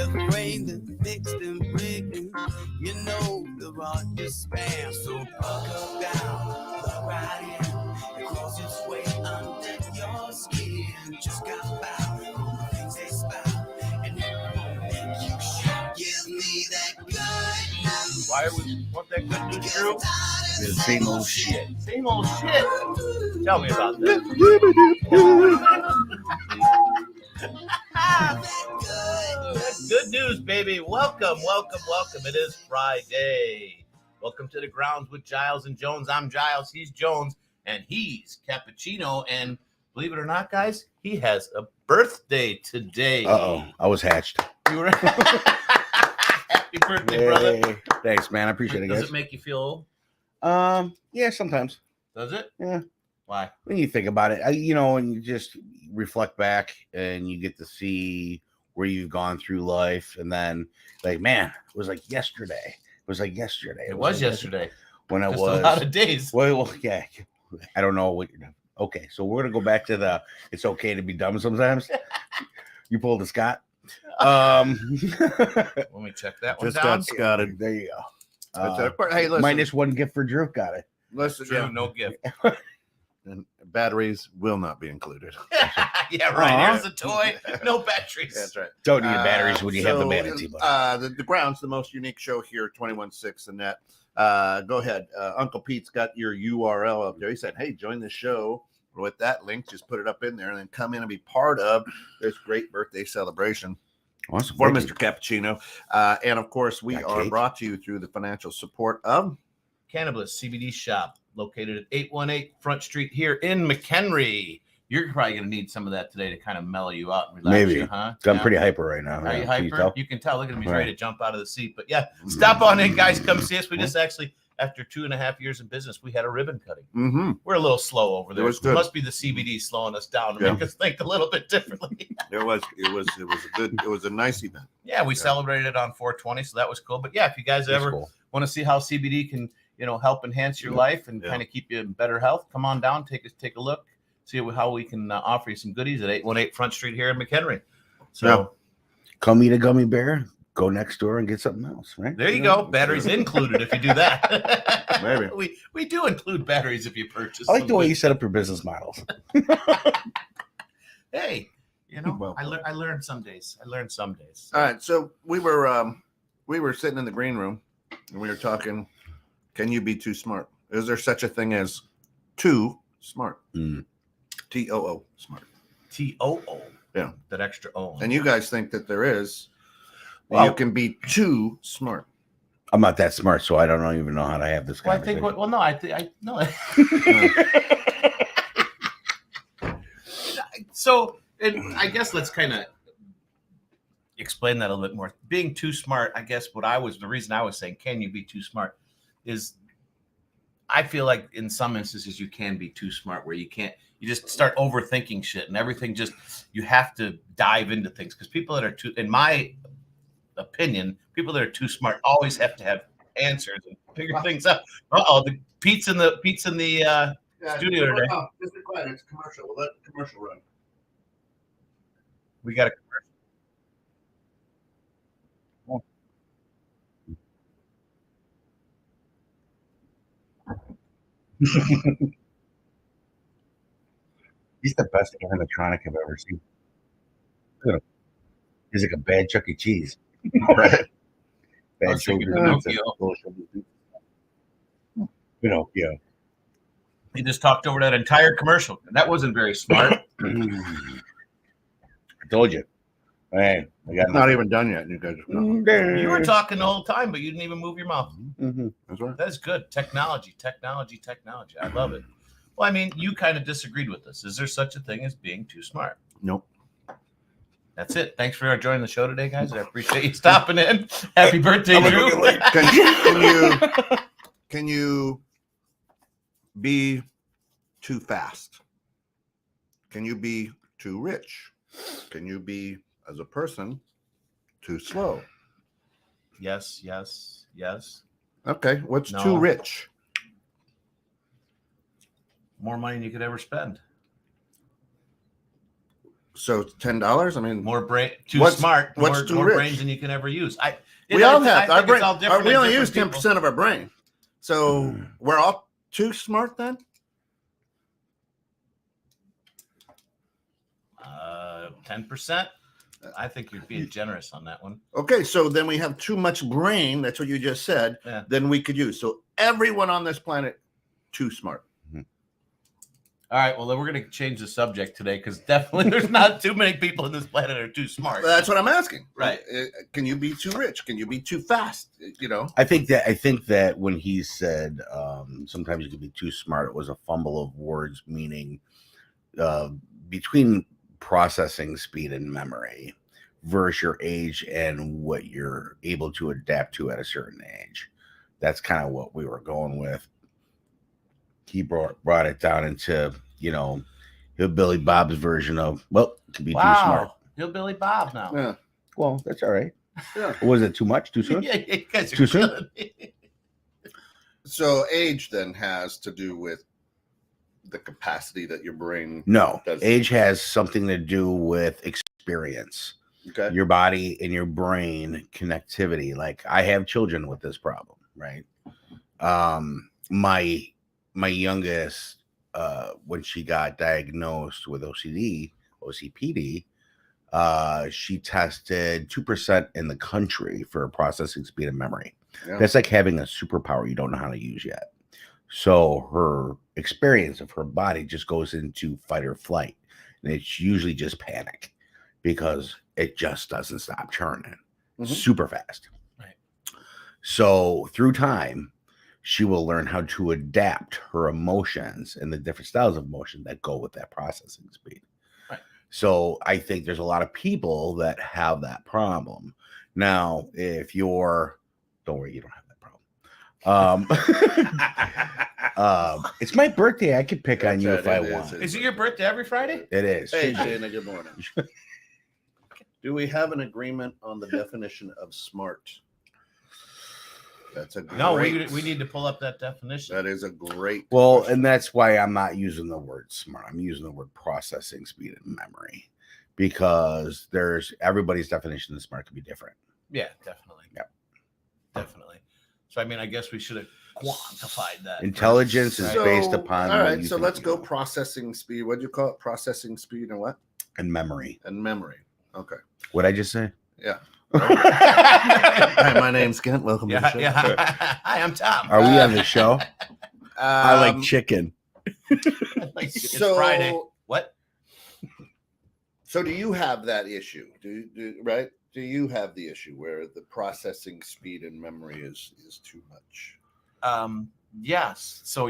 left brain, then fixed and breaking. You know the rod just span, so buckle down, look right in. It crawls its way under your skin. Just got bound on the things they spout, and it won't make you shout. Give me that good news. Why would you want that good news, Drew? The same old shit. Same old shit. Tell me about that. Good news, baby. Welcome. It is Friday. Welcome to the grounds with Giles and Jones. I'm Giles. He's Jones, and he's Cappuccino. And believe it or not, guys, he has a birthday today. Uh-oh. I was hatched. You were happy birthday, brother. Thanks, man. I appreciate it, guys. Does it make you feel old? Yeah, sometimes. Does it? Yeah. Why? When you think about it, and you just reflect back and you get to see where you've gone through life. And then, like, man, it was like yesterday. It was yesterday. When it Just was a lot of days. Well, yeah. I don't know what you're doing. Okay, so we're going to go back to it's okay to be dumb sometimes. You pulled a Scott. Let me check that one Just down. got scotted. There you go. Hey, listen. Minus one gift for Drew. Got it. Listen, Drew, no gift. And batteries will not be included. Yeah, right. Aw. Here's a toy. No batteries. That's right. Don't need the batteries when you have the manatee. The ground's the most unique show here, 21.6 and net. Go ahead. Uncle Pete's got your URL up there. He said, hey, join the show with that link. Just put it up in there and then come in and be part of this great birthday celebration Awesome. for Thank Mr. Cappuccino. And of course, we Got are cake. brought to you through the financial support of Cannabis CBD shop located at 818 Front Street here in McHenry. You're probably going to need some of that today to kind of mellow you out and relax Maybe. you, huh? you. I'm Yeah. pretty hyper right now. Are you Yeah, hyper? tell? You can tell. Look at him. He's Right. ready to jump out of the seat. But yeah, stop on in, guys. Come see us. We just actually, after 2.5 years in business, we had a ribbon cutting. mm-hmm. We're a little slow over there. was It good. must be the CBD slowing us down to Yeah. make us think a little bit differently. It was a nice event. Yeah, we Yeah. celebrated it on 420, so that was cool. But yeah, if you guys That's ever cool. want to see how CBD can, help enhance your life and Yeah. kind of keep you in better health, come on down, take a look, see how we can offer you some goodies at 818 Front Street here in McHenry. So Come eat a gummy bear. Go next door and get something else. Right there you go. Batteries included if you do that. Maybe. we do include batteries if you purchase. I like some the way good- you set up your business models. Hey, Well I learned some days. All right, so we were sitting in the green room and we were talking. Can you be too smart? Is there such a thing as too smart? Mm. TOO smart. TOO. Yeah. That extra O. And you guys think that there is. Well- You can be too smart. I'm not that smart, so I don't even know how to have this Well, I conversation. think. Well, no, I no. So, and I guess let's kind of explain that a little bit more. Being too smart, I guess the reason I was saying, can you be too smart, is I feel like in some instances you can be too smart where you just start overthinking shit and everything you have to dive into things because people that are too, in my opinion, people that are too smart always have to have answers and figure things out. The Pete's in the studio today. Just be quiet. It's commercial. We'll let the commercial run. We got a He's the best animatronic I've ever seen. Look at him. He's like a bad Chuck E. Cheese. Bad was thinking shoulders. Pinocchio. He just talked over that entire commercial. And that wasn't very smart. I told you. Hey, I got It's not even done yet. You guys. You were talking the whole time, but you didn't even move your mouth. Mm-hmm. That's right. That's good. Technology. I love it. Well, I mean, you kind of disagreed with us. Is there such a thing as being too smart? Nope. That's it. Thanks for joining the show today, guys. I appreciate you stopping in. Happy birthday, Drew. Can you be too fast? Can you be too rich? Can you be, as a person, too slow? Yes. Okay, what's No. too rich? More money than you could ever spend. So $10. I mean, More brain, What's smart, too more rich? brains than you can ever use. We all have I our think brain. it's all different. We in only different use people. 10% of our brain. So we're all too smart then? 10%. I think you're being generous on that one. Okay, so then we have too much brain. That's what you just said. Yeah. Then we could use. So everyone on this planet, too smart. All right. Well, then we're going to change the subject today because definitely there's not too many people on this planet that are too smart. That's what I'm asking. Right. Can you be too rich? Can you be too fast? You know. I think that when he said sometimes you can be too smart, it was a fumble of words, meaning between processing speed and memory versus your age and what you're able to adapt to at a certain age. That's kind of what we were going with. He brought it down into, Hillbilly Bob's version of, well, it can be too smart. Hillbilly Bob now. Yeah. Well, that's all right. Yeah. Was it too much? Too soon? Yeah, you guys are Too soon? killing me. So age then has to do with the capacity that your brain. No, does. age has something to do with experience. Okay. Your body and your brain connectivity. Like I have children with this problem, right? My youngest, when she got diagnosed with OCPD, she tested 2% in the country for processing speed and memory. Yeah. That's like having a superpower you don't know how to use yet. So her experience of her body just goes into fight or flight. And it's usually just panic because it just doesn't stop churning super fast. Right. So through time, she will learn how to adapt her emotions and the different styles of emotion that go with that processing speed. Right. So I think there's a lot of people that have that problem. Now, if you're, don't worry, you don't have that problem. It's my birthday. I could pick on you if I want. Is it your birthday every Friday? It is. Hey, Shana, good morning. Do we have an agreement on the definition of smart? That's a great. No, we need to pull up that definition. That is a great. Well, question. and that's why I'm not using the word smart. I'm using the word processing speed and memory because everybody's definition of smart could be different. Yeah, definitely. Yep. Definitely. So, I mean, I guess we should have quantified that. Intelligence is based upon. All what right, you so think let's you go know. processing speed. What do you call it? Processing speed and what? And memory. And memory. Okay. What'd I just say? Yeah. Hi, my name's Kent. Welcome to the show. Hi, I'm Tom. Are we on the show? I like Um, chicken. It's so Friday. What? So do you have that issue? Right? Do you have the issue where the processing speed and memory is too much? Yes. So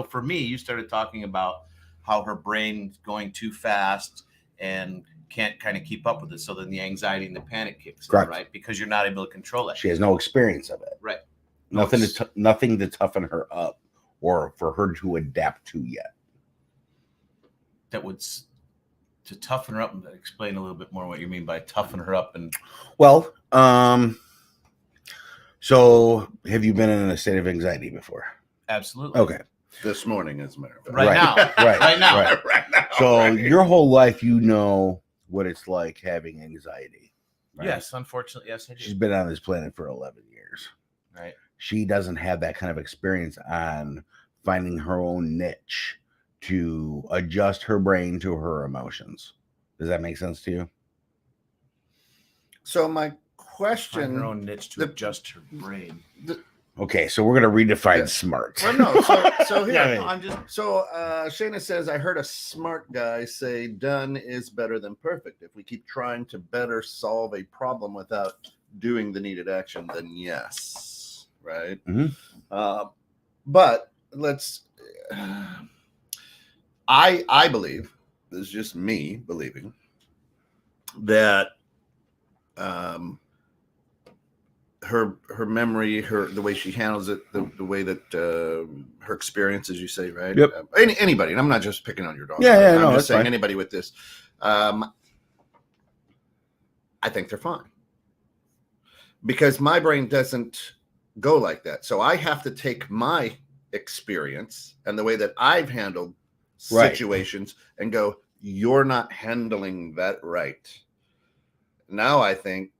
for me, you started talking about how her brain's going too fast and can't kind of keep up with it. So then the anxiety and the panic kicks in, Correct. right? Because you're not able to control it. She has no experience of it. Right. Nothing to toughen her up or for her to adapt to yet. That would to toughen her up and explain a little bit more what you mean by toughen her up. And Well, so have you been in a state of anxiety before? absolutely. Okay. This morning, as a matter of fact. Right now. Right now. Right now. So right. your whole life, you know what it's like having anxiety. Right? Yes, unfortunately, yes, I do. She's been on this planet for 11 years. Right. She doesn't have that kind of experience on finding her own niche to adjust her brain to her emotions. Does that make sense to you? So my Find question. her own niche to adjust her brain. Okay, so we're going to redefine Yeah. smart. Well, no. So here. Yeah, No, I'm just So Shana says, I heard a smart guy say done is better than perfect. If we keep trying to better solve a problem without doing the needed action, then yes. Right. Mhm. But let's I believe, this is just me believing that her memory, the way she handles it, the way that her experience, as you say, right? Yep. Anybody, and I'm not just picking on your dog. Yeah, I'm no, just that's saying fine. anybody with this. I think they're fine because my brain doesn't go like that. So I have to take my experience and the way that I've handled Right. situations and go, you're not handling that right. Now I think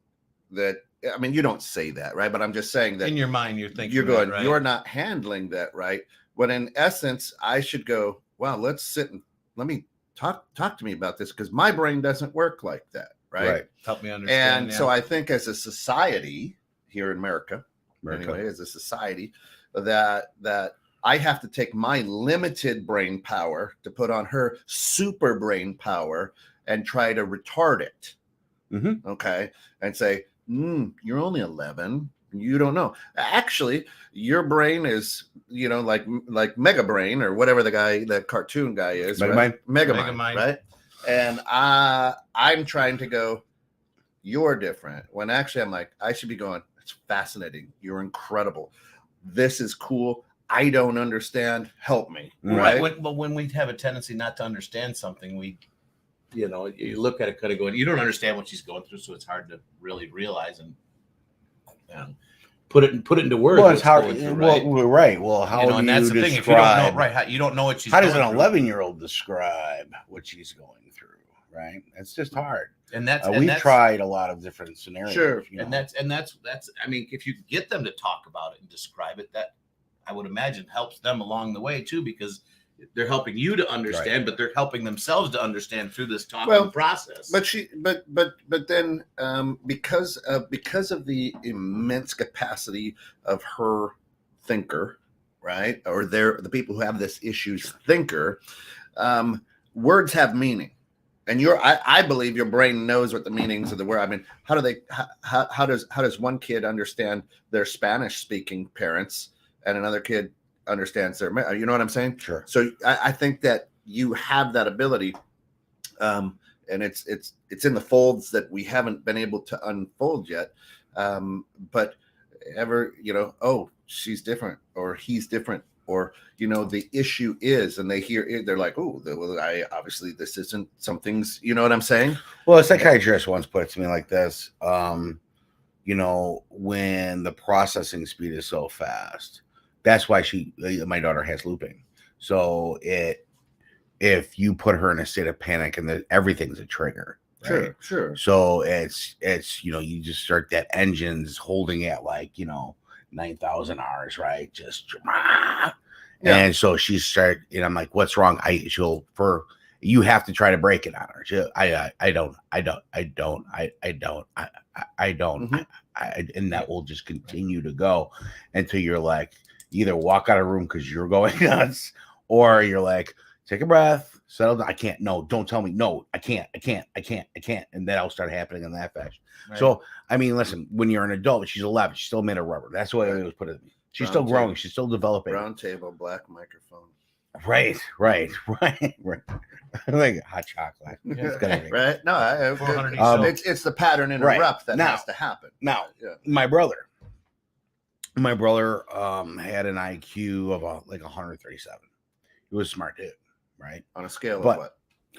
that, I mean, you don't say that, right? But I'm just saying that in your mind, you're thinking you're going, that, right? you're not handling that right. When in essence, I should go, wow, let's sit and let me talk to me about this, because my brain doesn't work like that, right? Help me understand. And so I think as a society here in America, anyway, as a society, that I have to take my limited brain power to put on her super brain power and try to retard it. Mm-hmm. Okay. And say, you're only 11. You don't know. Actually, your brain is, like Mega Brain or whatever that cartoon guy is. Megamind, right? And I'm trying to go, you're different. When actually I'm like, I should be going, it's fascinating. You're incredible. This is cool. I don't understand. Help me. Right. When we have a tendency not to understand something, you look at it kind of going, you don't understand what she's going through, so it's hard to really realize and put it into words. Well, it's hard. Right. Well, how do and that's you the thing. If you don't know, right, you don't know what she's. How does an 11-year-old describe what she's going through? Right. It's just hard. And that's we've tried a lot of different scenarios. Sure. And that's. I mean, if you get them to talk about it and describe it, that I would imagine helps them along the way too, because they're helping you to understand, but they're helping themselves to understand through this talking process. But then because of the immense capacity of her thinker, right, or the people who have this issue's thinker, words have meaning, and I believe your brain knows what the meanings of the word. I mean, how does one kid understand their Spanish speaking parents and another kid understands their, you know what I'm saying? Sure. So I think that you have that ability, and it's in the folds that we haven't been able to unfold yet. But oh, she's different, or he's different, or the issue is, and they hear it, they're like, oh, I obviously this isn't some things, you know what I'm saying? Well, a psychiatrist once put it to me like this: when the processing speed is so fast. That's why my daughter has looping. So if you put her in a state of panic, and everything's a trigger. Right? Sure. So it's you just start that engine's holding at 9,000 hours, right? Just and so she started, and I'm like, what's wrong? You have to try to break it on her. I don't. And that will just continue to go until you're like, either walk out of the room because you're going nuts, or you're like, take a breath, settle down. I can't. No, don't tell me. No, I can't. And that'll start happening in that fashion. Right. So, I mean, listen, when you're an adult, she's 11. She's still made of rubber. That's the way it was put. She's still growing. She's still developing. Round table, black microphone. Right. Like hot chocolate. Right? No, it's the pattern interrupt that has to happen. Now, my brother had an IQ of 137. He was a smart dude, right? On a scale of what?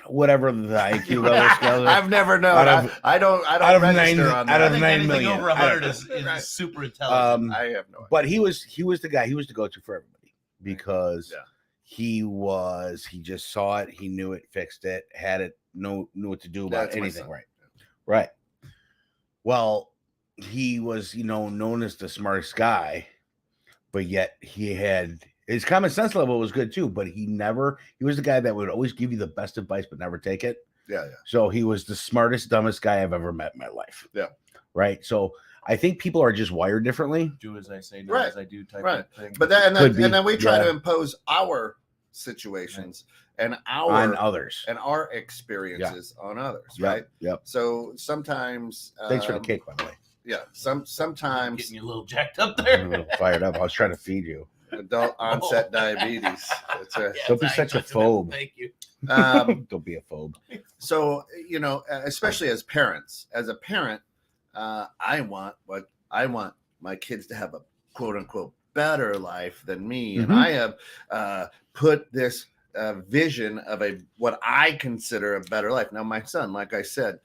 Whatever the IQ level scale is. I've never known. I don't register on that. Out of 9 million. Over 100 is super intelligent. I have no idea. But he was the guy. He was the go-to for everybody because he just saw it. He knew it, fixed it, had it, knew what to do about anything. Right. Well, he was, known as the smartest guy, but yet he had his common sense level was good too, but he was the guy that would always give you the best advice, but never take it. Yeah. So he was the smartest, dumbest guy I've ever met in my life. Yeah. Right. So I think people are just wired differently. Do as I say, not as I do type of thing. But then we try to impose our situations and on others and our experiences on others. Right. Yep. So sometimes thanks for the cake, by the way. Yeah. Sometimes getting you a little jacked up there. A little fired up. I was trying to feed you. Adult onset diabetes. That's right. Don't be such a phobe. Thank you. Don't be a phobe. So, especially as parents, as a parent, I want my kids to have a quote unquote better life than me. Mm-hmm. And I have put this vision of what I consider a better life. Now, my son, like I said,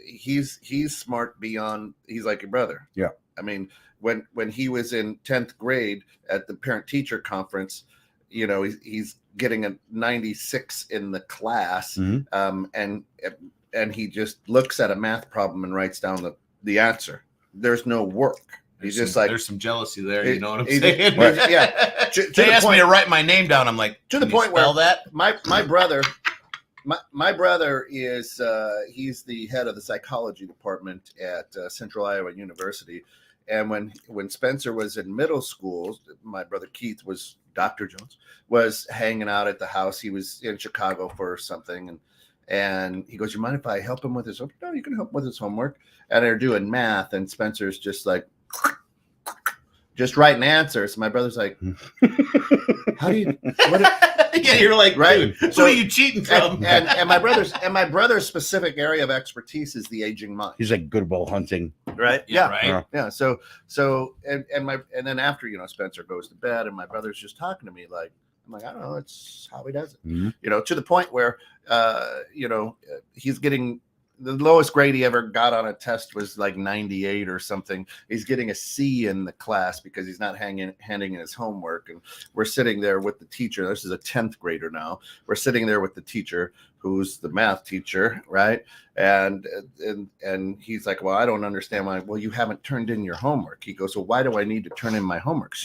he's smart beyond, he's like your brother. Yeah. I mean, when he was in 10th grade at the parent teacher conference, he's getting a 96 in the class, and he just looks at a math problem and writes down the answer. There's no work. He's just like, there's some jealousy there. You know what I'm saying? Yeah. They asked me to write my name down. I'm like, to the point where that my brother, my brother is he's the head of the psychology department at Central Iowa University. And when Spencer was in middle school, my brother Keith Dr. Jones was hanging out at the house. He was in Chicago for something, and he goes, "You mind if I help him with his homework?" "No, you can help him with his homework." And they're doing math, and Spencer's just like, just writing answers. My brother's like, "How do you?" Yeah, you're like, right? Dude, so, who are you cheating from? And my brother's specific area of expertise is the aging mind. He's like good bow hunting, right? Yeah, right. Yeah. So and then after Spencer goes to bed, and my brother's just talking to me like, I'm like, I don't know, it's how he does it. Mm-hmm. To the point where he's getting the lowest grade he ever got on a test was like 98 or something. He's getting a C in the class because he's not handing in his homework. And we're sitting there with the teacher. This is a 10th grader now. We're sitting there with the teacher, who's the math teacher, right? And he's like, "Well, I don't understand why." "Well, you haven't turned in your homework." He goes, "Well, why do I need to turn in my homework?"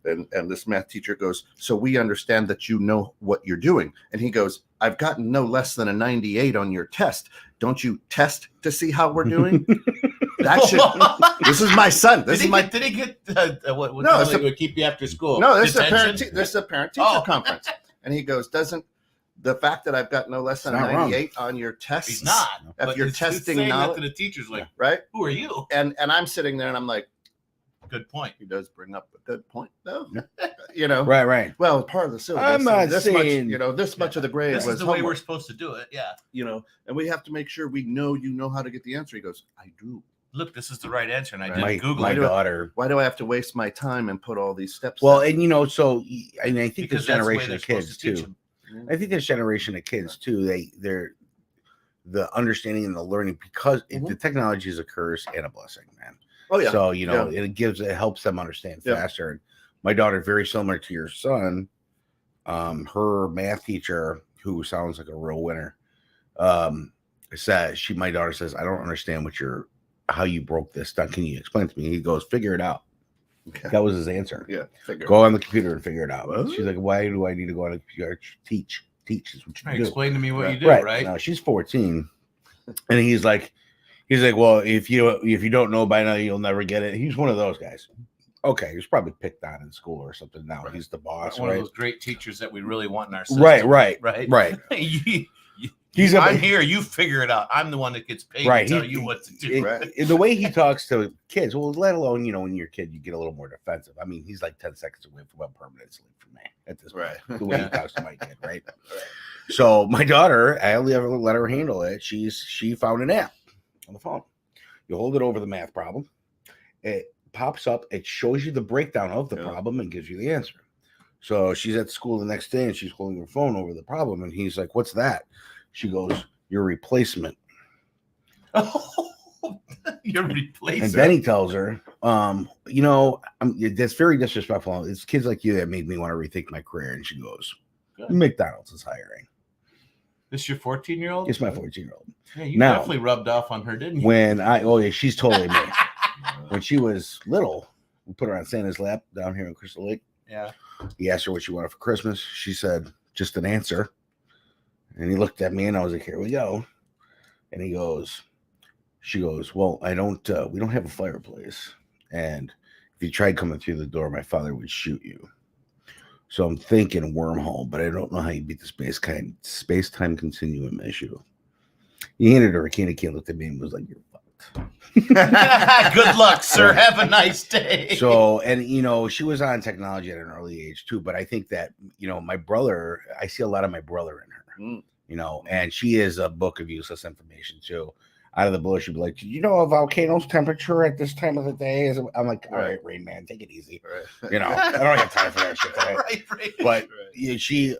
And this math teacher goes, "So we understand that you know what you're doing." And he goes, "I've gotten no less than a 98 on your test. Don't you test to see how we're doing?" This is my son. Did he get what no, would keep you after school? No, this is a parent teacher conference. And he goes, "Doesn't the fact that I've got no less than a 98 on your test?" He's not. If you're testing knowledge, to the teacher's like, right? Who are you? And I'm sitting there and I'm like, good point. He does bring up a good point, though. Right. Well, part of the syllabus. I'm not this saying much, this much of the grade this was is the homework. way we're supposed to do it. Yeah. And we have to make sure we know you know how to get the answer. He goes, "I do." Look, this is the right answer, and I didn't Google my it. daughter. Why do I have to waste my time and put all these steps? Well, down? and I think this generation of kids too. Mm-hmm. I think this generation of kids too. They're the understanding and the learning, because the technology is a curse and a blessing, man. Oh yeah. So it helps them understand faster. And my daughter, very similar to your son, her math teacher, who sounds like a real winner, my daughter says, "I don't understand how you broke this down. Can you explain to me?" He goes, "Figure it out." Okay. That was his answer. Yeah. Go on the computer and figure it out. What? She's like, "Why do I need to go on the computer? Teach is what you do." Explain to me what you do, right? No, she's 14. And he's like, "Well, if you don't know by now, you'll never get it." He's one of those guys. Okay, he was probably picked on in school or something. Now he's the boss, one right? of those great teachers that we really want in our system. Right. I'm here. You figure it out. I'm the one that gets paid to tell you what to do. The way he talks to kids, well, let alone when you're a kid, you get a little more defensive. I mean, he's like 10 seconds away from a permanent sleep for me at this point. The way he talks to my kid, right? So my daughter, I only ever let her handle it. She found an app on the phone. You hold it over the math problem. It pops up. It shows you the breakdown of the problem and gives you the answer. So she's at school the next day and she's holding her phone over the problem. And he's like, "What's that?" She goes, "Your replacement." Your replacement. And then he tells her, that's very disrespectful. It's kids like you that made me want to rethink my career. And she goes, "McDonald's is hiring." This your 14-year-old? It's my 14-year-old. Yeah, you definitely rubbed off on her, didn't you? She's totally me. When she was little, we put her on Santa's lap down here in Crystal Lake. Yeah. He asked her what she wanted for Christmas. She said, "Just an answer." And he looked at me and I was like, "Here we go." And she goes, "Well, we don't have a fireplace. And if you tried coming through the door, my father would shoot you. So I'm thinking wormhole, but I don't know how you beat the space-time continuum issue." He handed her a candy cane, looked at me and was like, "You're fucked." Good luck, sir. Have a nice day. So, and she was on technology at an early age too, but I think that, my brother, I see a lot of my brother in her, and she is a book of useless information too. Out of the blue, she'd be like, "Did you know a volcano's temperature at this time of the day?" I'm like, "All right, Rain Man, take it easy." Right. I don't have time for that shit today. Right. But she,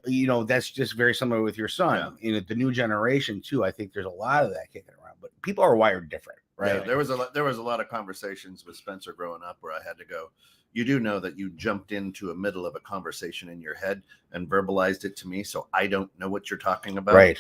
that's just very similar with your son. Yeah. The new generation too. I think there's a lot of that kicking around, but people are wired different, right? Yeah, there was a lot of conversations with Spencer growing up where I had to go, you do know that you jumped into a middle of a conversation in your head and verbalized it to me, so I don't know what you're talking about. Right.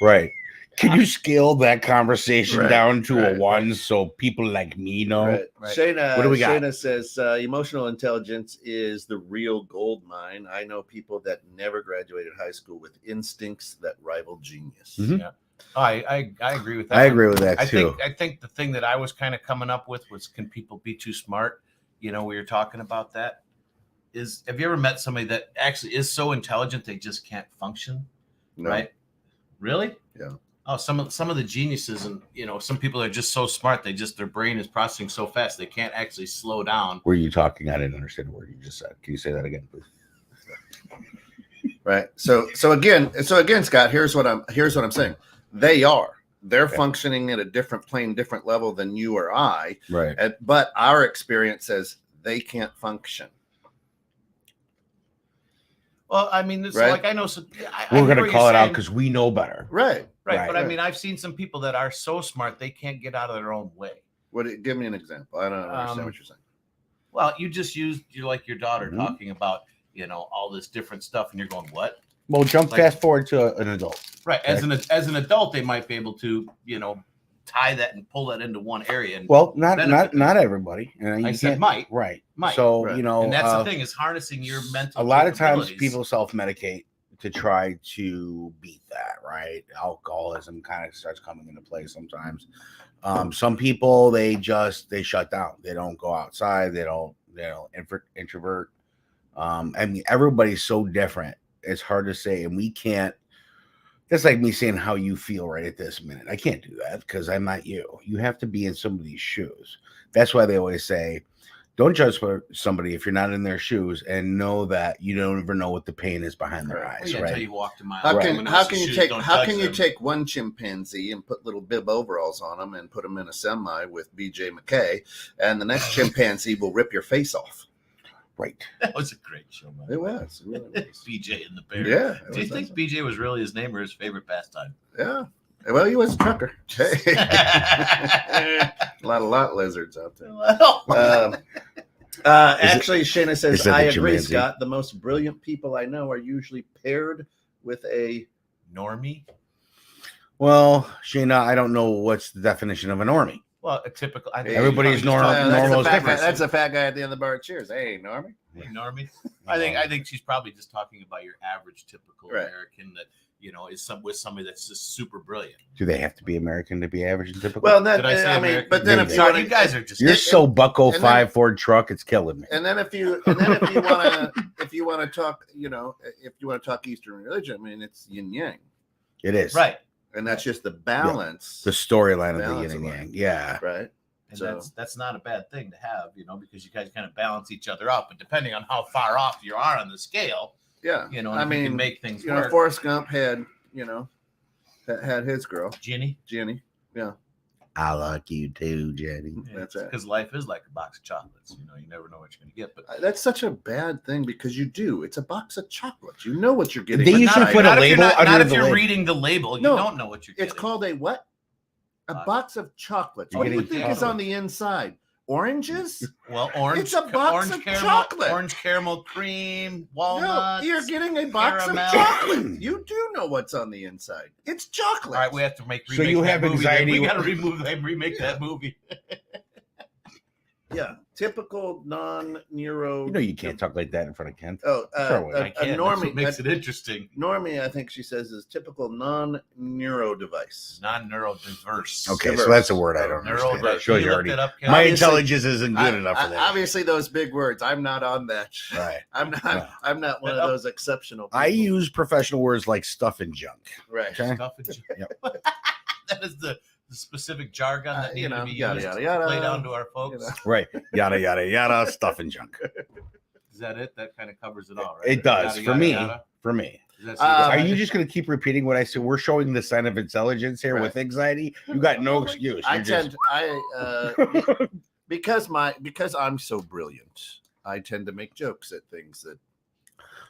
Right. Can you scale that conversation down to a 1 so people like me know? Right. Shayna, What do we got? Shayna says emotional intelligence is the real gold mine. I know people that never graduated high school with instincts that rival genius. Mhm. Yeah. I agree with that. I agree with that too. I think the thing that I was kind of coming up with was, can people be too smart? We were talking about that. Have you ever met somebody that actually is so intelligent they just can't function? No. Right? Really? Yeah. Oh, some of the geniuses, and some people are just so smart, their brain is processing so fast they can't actually slow down. Were you talking? I didn't understand the word you just said. Can you say that again, please? Right. So again, Scott, here's what I'm saying. They're functioning at a different plane, different level than you or I. Right. But our experience says they can't function. Well, I mean, it's Right. like I know. We're going to call it out because we know better. Right. Right. But I right. mean, I've seen some people that are so smart they can't get out of their own way. Give me an example. I don't understand what you're saying. Well, you just used your daughter Mhm. talking about all this different stuff, and you're going, what? Well, fast forward to an adult. Right. As an adult, they might be able to tie that and pull that into one area. And Well, not everybody. I said might. Right. Might. So Right. And that's the thing, is harnessing your mental. A lot of times capabilities. people self-medicate to try to beat that, right? Alcoholism kind of starts coming into play sometimes. Some people, they shut down. They don't go outside. They don't introvert. I mean, everybody's so different. It's hard to say, and we can't. That's like me saying how you feel right at this minute. I can't do that because I'm not you. You have to be in somebody's shoes. That's why they always say, don't judge somebody if you're not in their shoes, and know that you don't ever know what the pain is behind their eyes. Well, yeah, right? until you walked a mile. How Right. can you take one chimpanzee and put little bib overalls on them and put them in a semi with BJ McKay, and the next chimpanzee will rip your face off? Right. That was a great show, man. It was. It really was. BJ and the Bear. Yeah. Do you think BJ was really his name or his favorite pastime? Yeah. Well, he was a trucker. A lot lizards out there. Actually, Shayna says, I agree, chimpanzee? Scott. The most brilliant people I know are usually paired with a Normie? Well, Shayna, I don't know what's the definition of a normie. Well, a typical. I think Everybody's you're probably just normal talking is about- different. That's a fat guy at the end of the bar. Cheers. Hey, Normie. Hey, Normie. I think she's probably just talking about your average typical Right. American that is with somebody that's just super brilliant. Do they have to be American to be average and typical? Well, that, Did I say I mean, American? but then Yeah, if you Sorry, want you guys are just You're so bucko and then- 5 Ford truck, it's killing me. and then if you want to if you want to talk, if you want to talk Eastern religion, I mean, it's yin yang, It is. right. and that's just the balance, The storyline of the Balance yin and of yang. Yeah. right? And So- that's not a bad thing to have, because you guys kind of balance each other out. But depending on how far off you are on the scale, Yeah. and I if you mean, can make things work. Forrest Gump had had his girl, Ginny. Jenny. Yeah. I like you too, Jenny. That's it. Because life is like a box of chocolates. You never know what you're going to get. But That's such a bad thing because you do. It's a box of chocolates. You know what you're getting. They but usually not- put a not if you're label not under if the you're label. reading the label. You No, don't know what you're getting. It's called a what? A box of chocolates. You're What do you getting think is chocolate. on the inside? Oranges? Well, orange. It's a box of chocolate. Orange caramel cream, No, walnuts. you're getting a box caramel. of chocolate. You do know what's on the inside. It's chocolate. All right, we have to remake So you that have movie. anxiety We got to with- remake that movie. Yeah, typical non-neuro. You can't talk like that in front of Kent. Oh, Sure, I a can't. That's normie. what makes it interesting. Normie, I think she says, is typical non-neuro device. Non-neurodiverse. Okay, Diverse. so that's a word I don't Neurodiverse. understand. Shows You you looked already. it up, Ken? My Obviously- intelligence isn't good enough for that. Obviously, those big words. I'm not on that. Right. I'm not. No. I'm not one of those exceptional. People. I use professional words like stuff and junk. right. Okay. Stuff and that is the specific jargon that needed to be yada, used yada, to yada. play down to our folks. Right. Yada yada yada. Stuff and junk. Is that it? That kind of covers it all, right? It does Yada, for yada, me. yada. For me. Is that Are you just going to keep repeating what I said? We're showing the sign of intelligence here Right. with anxiety. You got no excuse. I You're tend. just- Because I'm so brilliant. I tend to make jokes at things that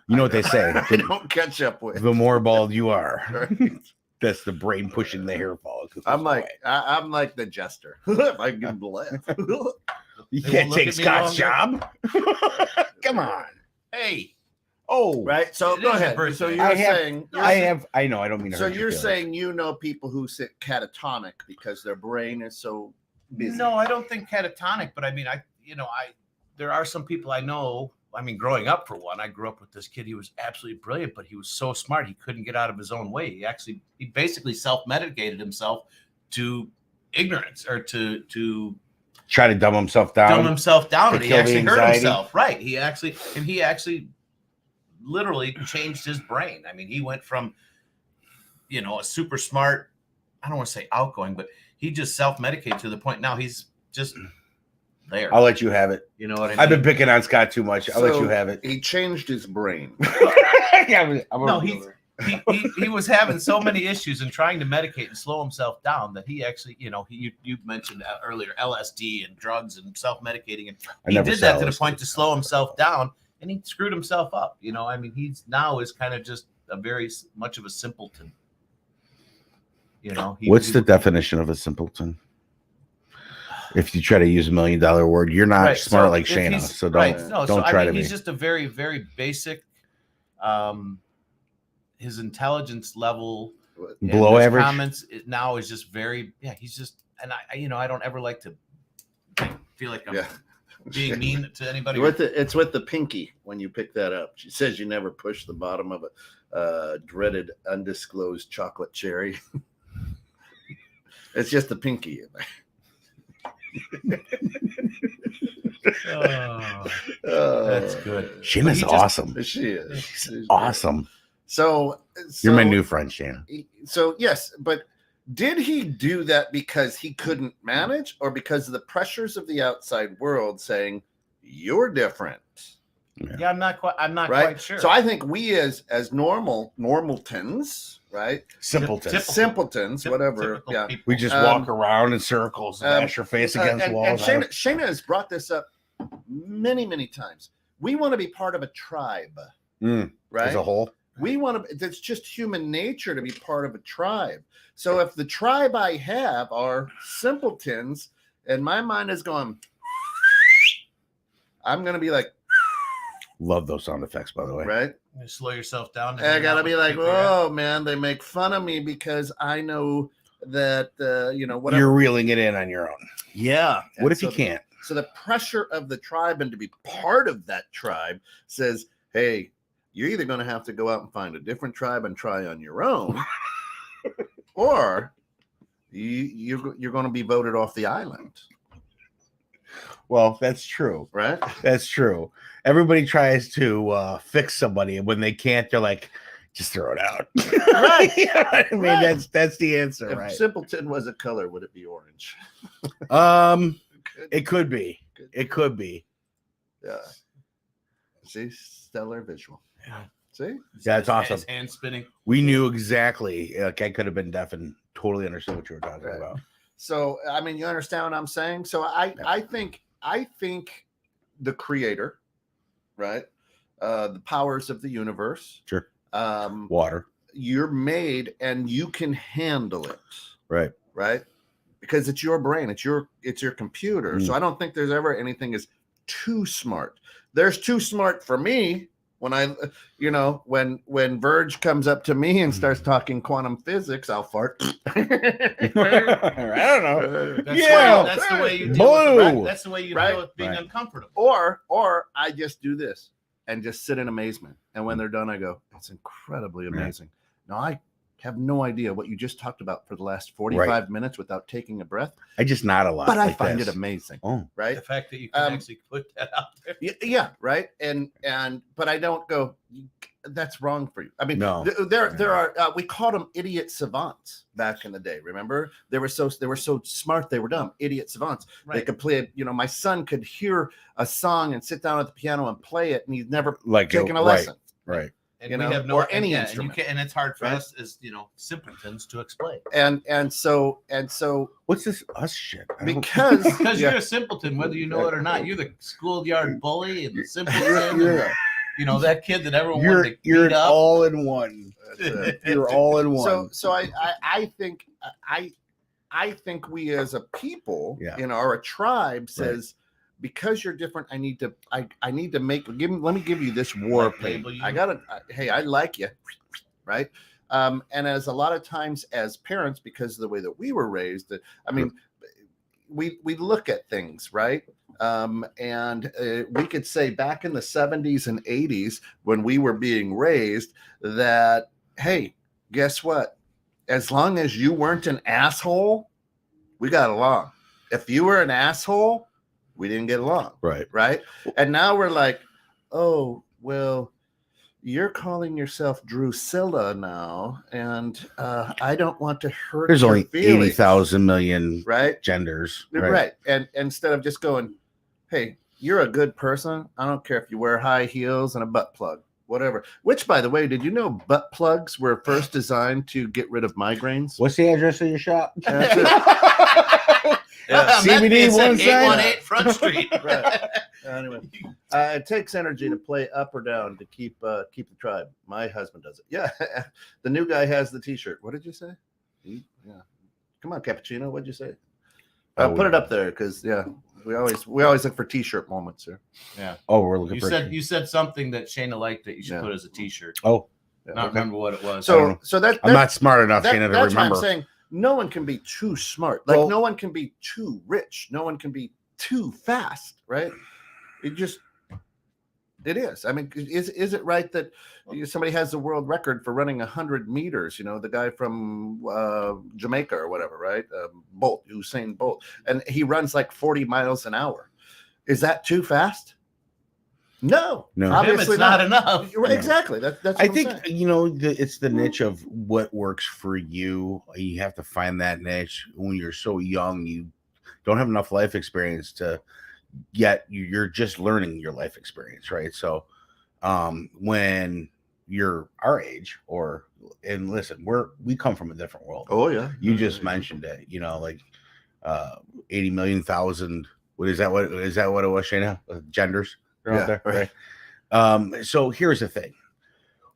You know what they say. I don't catch up with. The more bald you are, Right. that's the brain pushing the hair follicles. I'm away. like I'm like the jester. If I can laugh. You They can't won't look take at me Scott's longer. job. Come on. Hey, Oh, Right. So It go is your ahead. birthday. So you're I have- saying I know. I don't mean to So hurt your you're feelings. saying you know people who sit catatonic because their brain is so busy. no, I don't think catatonic, but I mean, there are some people I know. I mean, growing up, for one, I grew up with this kid. He was absolutely brilliant, but he was so smart he couldn't get out of his own way. He basically self-medicated himself to ignorance or to Try to dumb himself down. dumb himself down, to and he kill the actually hurt anxiety. himself. Right? He actually literally changed his brain. I mean, he went from a super smart. I don't want to say outgoing, but he just self-medicated to the point now he's just there. I'll let you have it. You know what I mean? I've been picking on Scott too much. I'll let you have it. He changed his brain. He was having so many issues and trying to medicate and slow himself down that he actually, you mentioned earlier LSD and drugs and self-medicating, and he did that to the point to slow himself down, and he screwed himself up. I mean, he's now is kind of just a very much of a simpleton. What's the definition of a simpleton? If you try to use $1 million word, you're not smart like Shayna, so don't try to be. He's just a very, very basic. His intelligence level, below his average. comments now is just very. Yeah, he's just, and I don't ever like to feel like I'm being mean to anybody. It's with the pinky when you pick that up. She says you never push the bottom of a dreaded undisclosed chocolate cherry. It's just the pinky. That's good. Shayna's awesome. She is. She's awesome. So you're my new friend, Shayna. So yes, but did he do that because he couldn't manage, or because of the pressures of the outside world saying you're different? Yeah, I'm not quite sure. So I think we as normaltons, right? Simpletons, whatever. Yeah. People. We just walk around in circles and bash your face against walls. And Shayna has brought this up many, many times. We want to be part of a tribe, right? As a whole. We want to. It's just human nature to be part of a tribe. So if the tribe I have are simpletons, and my mind is going, I'm going to be like. Love those sound effects, by the way. Right? You slow yourself down. I gotta be like, oh man, they make fun of me because I know that whatever. You're reeling it in on your own. Yeah. What if you can't? So the pressure of the tribe and to be part of that tribe says, hey, you're either going to have to go out and find a different tribe and try on your own, or you're going to be voted off the island. Well, that's true. Right? That's true. Everybody tries to fix somebody, and when they can't, they're like, just throw it out. Right. I mean, that's the answer, if right? Simpleton was a color, would it be orange? It could be. It could be. Yeah. See, stellar visual. Yeah. See? Yeah, it's awesome. His hand spinning. We knew exactly. Like I could have been deaf and totally understood what you were talking about. So, I mean, you understand what I'm saying? So I think the creator, right? The powers of the universe. Sure. Water. You're made and you can handle it. Right. Right? Because it's your brain, it's your computer. So I don't think there's ever anything is too smart. There's too smart for me when when Verge comes up to me and starts talking quantum physics, I'll fart. I don't know. That's the way you deal with that's the way you deal with being uncomfortable. Or I just do this and just sit in amazement. And when they're done, I go, that's incredibly amazing. Now I have no idea what you just talked about for the last 45 minutes without taking a breath. I just nod a lot. But I find it amazing. Oh, right. The fact that you can actually put that out there. Yeah, right. But I don't go, that's wrong for you. I mean, no. There are we called them idiot savants back in the day. Remember? They were so smart they were dumb. Idiot savants. Right. They could play. My son could hear a song and sit down at the piano and play it, and he's never taken a lesson. Right. And we have no any instrument, and it's hard for us as simpletons to explain. And so what's this us shit? Because you're a simpleton, whether you know it or not. You're the schoolyard bully and the simpleton. That kid that everyone wanted to beat up. All in one. You're all in one. So I think we as a people, a tribe says, because you're different, I need to let me give you this war paint. Hey, I like you, right? And as a lot of times as parents, because of the way that we were raised, I mean, we look at things, right? And we could say back in the 70s and 80s when we were being raised that, hey, guess what? As long as you weren't an asshole, we got along. If you were an asshole, we didn't get along. Right. And now we're like, oh, well, you're calling yourself Drusilla now, and I don't want to hurt. There's your only feelings. 80,000 million right genders. Right. And instead of just going, hey, you're a good person. I don't care if you wear high heels and a butt plug, whatever. Which, by the way, did you know butt plugs were first designed to get rid of migraines? What's the address of your shop? CBD 818 Front Street. Right. Anyway, it takes energy to play up or down to keep the tribe. My husband does it. Yeah. The new guy has the T-shirt. What did you say? Yeah. Come on, Cappuccino. What'd you say? I'll put it up there because we always look for T-shirt moments here. Yeah. Oh, we're looking. You said something that Shayna liked that you should put as a T-shirt. Oh, not remember what it was. So I'm not smart enough, Shayna, to remember. That's why I'm saying no one can be too smart. Like no one can be too rich. No one can be too fast. Right? It is. I mean, is it right that somebody has the world record for running 100 meters? You know, the guy from Jamaica or whatever, right? Usain Bolt, and he runs like 40 miles an hour. Is that too fast? No, obviously it's not enough. Exactly. That's. What I think it's the niche of what works for you. You have to find that niche when you're so young. You don't have enough life experience to. Yet you're just learning your life experience, right? So when you're our age, and listen, we come from a different world. Oh yeah, you just mentioned it. You know, like 80 million thousand. What is that? What it was, Shayna? Genders out there, right? So here's the thing: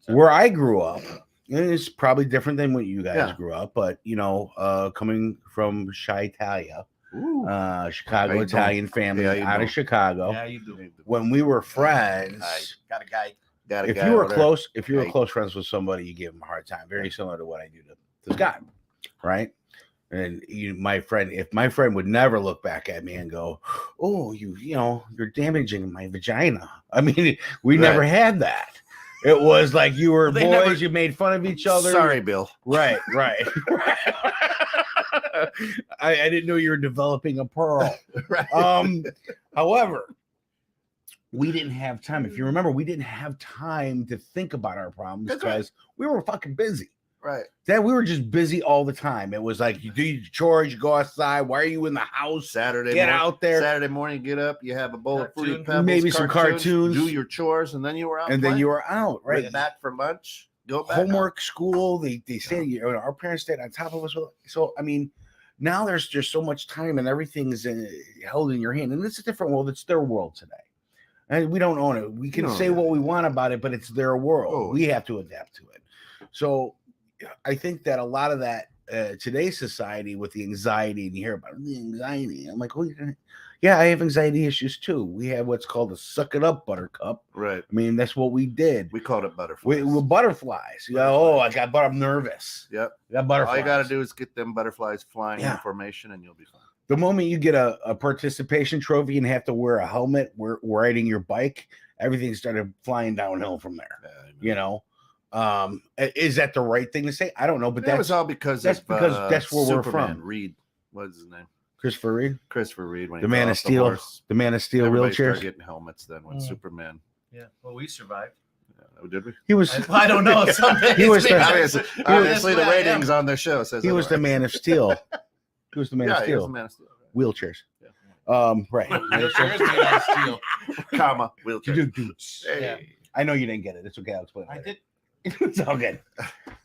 where I grew up, and it's probably different than what you guys grew up, but coming from Chi-Talia. Chicago Italian family out of Chicago. Yeah, you do. When we were friends, got a guy. If you were close friends with somebody, you give them a hard time. Very similar to what I do to Scott, right? And if my friend would never look back at me and go, "Oh, you're damaging my vagina." I mean, we never had that. It was like you were boys. You made fun of each other. Sorry, Bill. Right. I didn't know you were developing a pearl. Right. However, we didn't have time. If you remember, we didn't have time to think about our problems because we were fucking busy. Right. Then we were just busy all the time. It was like you do your chores, you go outside. Why are you in the house? Saturday morning, get up. You have a bowl of Fruity Pebbles, maybe some cartoons. Do your chores, and then you were out. Then you were out. Right. Bring back for lunch. Go back. Homework, school. They stayed. Our parents stayed on top of us. So I mean, now there's just so much time, and everything's held in your hand. And it's a different world. It's their world today, and we don't own it. We can say what we want about it, but it's their world. We have to adapt to it. So I think that a lot of that today's society with the anxiety, and you hear about the anxiety. I'm like, well, yeah, I have anxiety issues too. We have what's called a suck it up buttercup. Right. I mean, that's what we did. We called it butterflies. We're butterflies. I'm nervous. Yep. I got butterflies. All you got to do is get them butterflies flying in formation, and you'll be fine. The moment you get a participation trophy and have to wear a helmet, riding your bike, everything started flying downhill from there. Is that the right thing to say? I don't know, but that was all because that's where Superman. we're from. Reed, what's his name? Christopher Reed. When the Man of Steel. The Man of Steel wheelchairs. Started getting helmets then when Superman. Yeah. Well, we survived. Yeah, did we? He was. I don't know. He was obviously the ratings on the show says he was the Man of Steel. He was the Man of Steel. He was the Man of Steel. Wheelchairs. Yeah. Right. Wheelchairs made out of steel. Comma wheelchairs. Hey. I know you didn't get it. It's okay. I'll explain. I did. It's all good.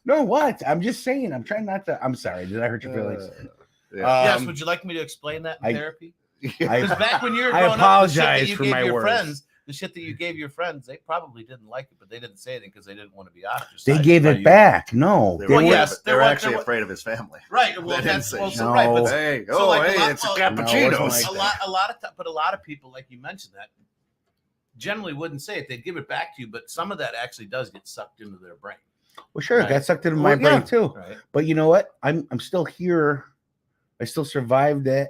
No, what? I'm just saying. I'm trying not to. I'm sorry. Did I hurt your feelings? Yes. Would you like me to explain that in therapy? Because back when you were I growing apologize up, for you my gave your words. friends, the shit that you gave your friends, they probably didn't like it, but they didn't say anything because they didn't want to be ostracized. They gave by it you. back. No, They they were, were- yes, they were there actually was- afraid of his family. Right. They Well, didn't that's say well, shit. so, right. But, Hey, so like a lot- it's a well, cappuccino. No, it wasn't like a lot of but a lot of people, like you mentioned, that generally wouldn't say it. They'd give it back to you, but some of that actually does get sucked into their brain. well, sure, Right. it got sucked into my Well, brain yeah. too. Right. But you know what? I'm still here. I still survived it.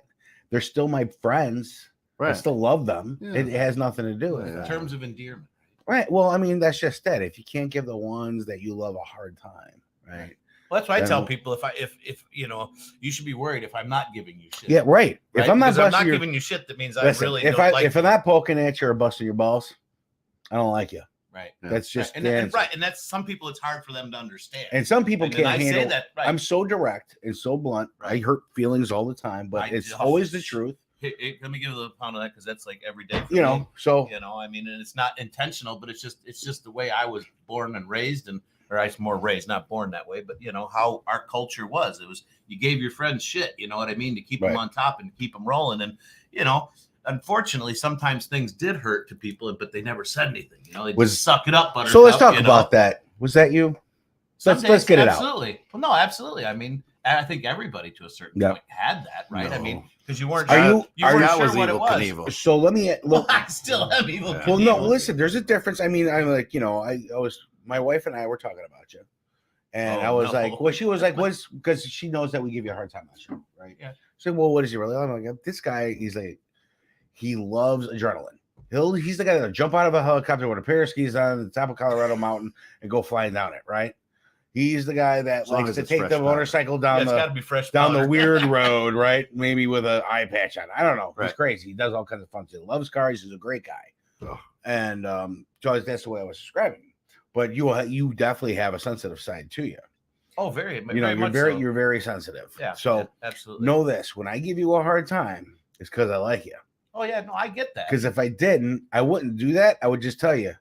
They're still my friends. I Right. still love them. Yeah. It has nothing to do with Yeah. that. In terms of endearment. Right. Well, I mean, that's just it. If you can't give the ones that you love a hard time, right? Well, that's why I tell Then- people if you know, you should be worried if I'm not giving you shit. Yeah, right. If Right? I'm not Because I'm busting not your, giving you shit, that means I listen, really if don't like I'm you. not poking at you or busting your balls, I don't like you. Right. Yeah. That's just and, the and answer. right, and that's some people. It's hard for them to understand. And some people And can't I handle. say that. Right. I'm so direct and so blunt. I Right. hurt feelings all the time, but I it's just- always the truth. Hey, let me give a little pound of that because that's like every day. For You me. know. So You know, I mean, and it's not intentional, but it's just the way I was born and raised, or I was more raised, not born that way, but you know how our culture was. It was you gave your friends shit, you know what I mean, to keep them Right. on top and keep them rolling. And you know, unfortunately, sometimes things did hurt to people, but they never said anything. You know, they Was- just suck it up. so let's Buttercup, talk you know? about that. Was that you? Some Let's days, get it out. absolutely. Well, no, absolutely. I mean, I think everybody to a certain Yeah. point had that, right? I No. mean, because you weren't Are sure, you- you are weren't you- sure was what it Evil was. Knievel. So let me Well, look. I still am evil. Yeah. Well, no, Knievel. listen. There's a difference. I mean, I'm like, you know, my wife and I were talking about you, and Oh, I was no. like, well, she was like, what's because she knows that we give you a hard time on the show, right? Yeah. So, well, what is he really? I'm like, this guy, he's like, he loves adrenaline. He's the guy that'll jump out of a helicopter with a pair of skis on the top of Colorado Mountain and go flying down it, right? He's the guy that As long likes as to it's take fresh the powder. motorcycle Yeah, down it's got to be fresh the powder. weird road, right? Maybe with an eye patch on. I don't know. He's Right. crazy. He does all kinds of fun shit. Loves cars. He's a great guy. Oh. And so that's the way I was describing him. But you definitely have a sensitive side to you. Oh, very. You know, very much so. you're very sensitive. Yeah. So yeah, absolutely. know this: when I give you a hard time, it's because I like you. Oh yeah, no, I get that. Because if I didn't, I wouldn't do that. I would just tell you,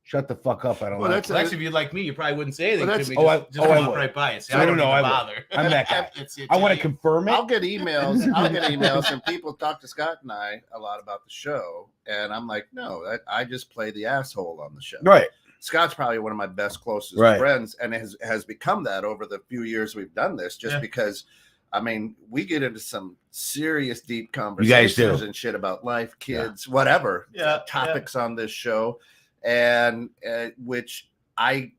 shut the fuck up. I don't Well, like that's you. Well, actually, if you like me, you probably wouldn't say anything Well, to that's- me. oh, I- Just oh, I walk would. right by. See, No, I don't no, even I would. bother. I'm that guy. It's I want to you. confirm it. I'll get emails. And people talk to Scott and I a lot about the show, and I'm like, no, I just play the asshole on the show. Right. Scott's probably one of my best, closest Right. friends, and has become that over the few years we've done this. Just Yeah. because, I mean, we get into some serious, deep guys conversations do. and shit about life, kids, whatever Yeah, topics on this show, and which I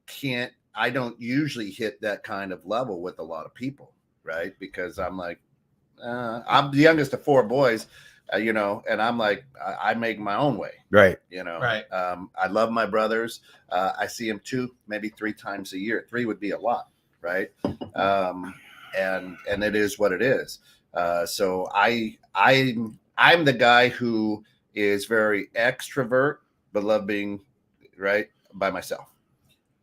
don't usually hit that kind of level with a lot of people, right? Because I'm like, I'm the youngest of four boys, you know, and I'm like, I make my own way. Right. You know, Right. I love my brothers. I see them 2, maybe 3 times a year. 3 would be a lot, right? And it is what it is. So I'm the guy who is very extrovert, but love being right by myself,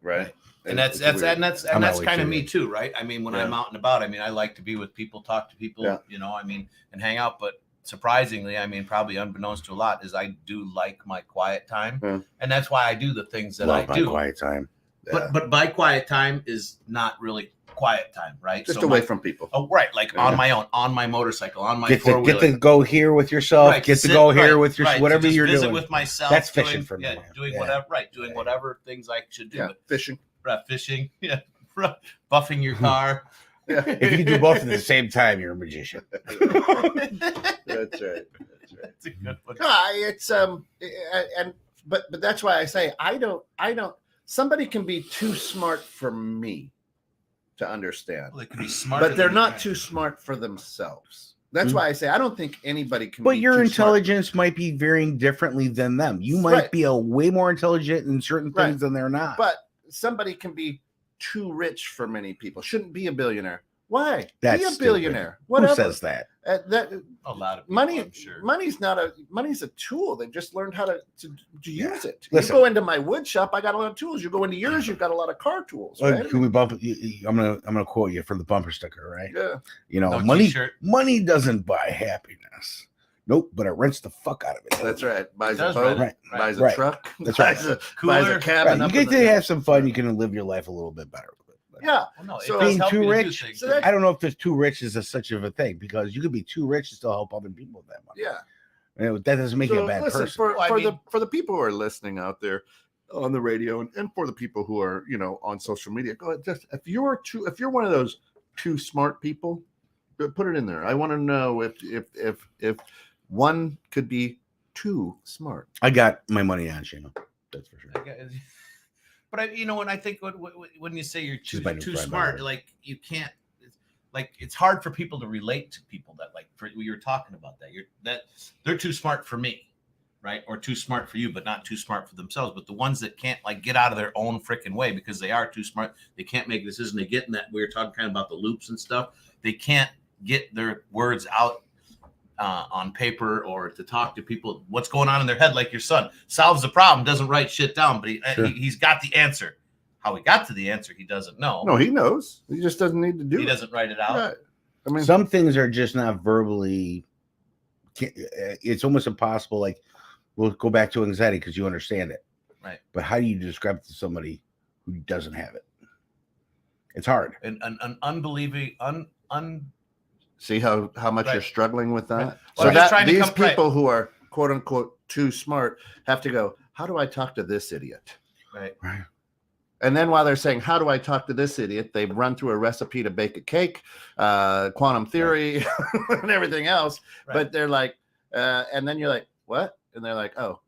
right? And that's weird. kind that of way me too, right? I mean, when Yeah. I'm out and about, I mean, I like to be with people, talk to people, Yeah. you know, I mean, and hang out. But surprisingly, I mean, probably unbeknownst to a lot, is I do like my quiet time, Yeah. and that's why I do the things that Love I my do. quiet time. Yeah. But my quiet time is not really quiet time, right? Just So away my- from people. Oh, right, like Yeah. on my own, on my motorcycle, on my Get four to wheeler. go here with yourself. Right, Get to sit- go here right, with your right, to whatever just you're visit doing. with myself. That's doing, fishing for me, Yeah, man. doing Yeah. whatever, right, doing Yeah. whatever things I should do. Yeah, But, fishing. fishing, yeah, buffing your car. Yeah, If you can do both at the same time, you're a magician. that's right. That's right. That's a good one. It's but that's why I say I don't. Somebody can be too smart for me to understand, Well, they could be smart, but they're not too smart for themselves. That's why I say I don't think anybody can. But be your too intelligence might be varying differently than them. You might Right. be a way more intelligent in certain things Right. than they're not. smart. But somebody can be too rich for many people. Shouldn't be a billionaire. Why? That's be a stupid. billionaire. Who Whatever. says that? That a lot of people, money. I'm sure. Money's a tool. They've just learned how to use it. Listen. You go into my wood shop, I got a lot of tools. You go into yours, you've got a lot of car tools. Right? Can we bump? I'm gonna quote you for the bumper sticker, right? Yeah. You know, No money t-shirt. money doesn't buy happiness. Nope, but it rents the fuck out of it. That's right. Buys a Does boat, right. buys a Right. truck, That's buys right. a, buys a Cooler. cabin. Right. You up get in to the- have some fun. You can live your life a little bit better with it. But Yeah. Well, no, it So- does Being help too you to do rich, things. so that- I don't know if there's too rich is such of a thing because you could be too rich to still help other people with that money. Yeah. That doesn't make you a bad listen, person. for the people who are listening out there on the radio, and for the people who are on social media, go ahead. Just if you're one of those too smart people, put it in there. I want to know if one could be too smart. I got my money on Shino. That's for sure. But when I think when you say you're She's my new too friend, smart, by the like you can't, like it's hard for people to relate to people that we were talking about that they're too smart for me, right? Or too smart for you, but not too smart for themselves. But the ones that can't get out of their own freaking way because they are too smart, they can't make a decision. They get in that, we were talking kind of about the loops and stuff. They can't get their words out on paper or to talk to people. What's going on in their head? Like your son solves the problem, doesn't write shit down, but he's got the answer. How he got to the answer, he doesn't know. No, he knows. He just doesn't need to do it. He doesn't write it out. Right. I mean, some things are just not verbally. It's almost impossible. Like, we'll go back to anxiety because you understand it, right? But how do you describe it to somebody who doesn't have it? It's hard. And an unbelieving see how much right. you're struggling with that. Right. Well, So that these people who are quote unquote too smart have to go, how do I talk to this idiot? Right. And then while they're saying, how do I talk to this idiot? They run through a recipe to bake a cake, quantum theory, and everything else. Right. But they're like, and then you're like, what? And they're like, oh,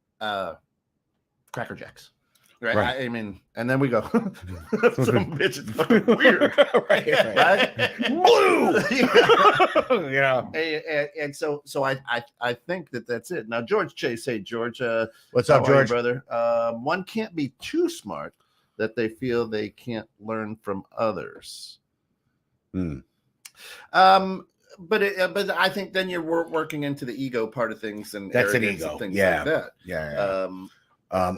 Cracker Jacks. Right. I mean, and then we go, some bitch is fucking weird. right? Blue. Yeah. And so I think that's it. Now, George Chase, hey, George. What's up, George? Brother? One can't be too smart that they feel they can't learn from others. But I think then you're working into the ego part of things, and that's an ego. Things like that. Yeah.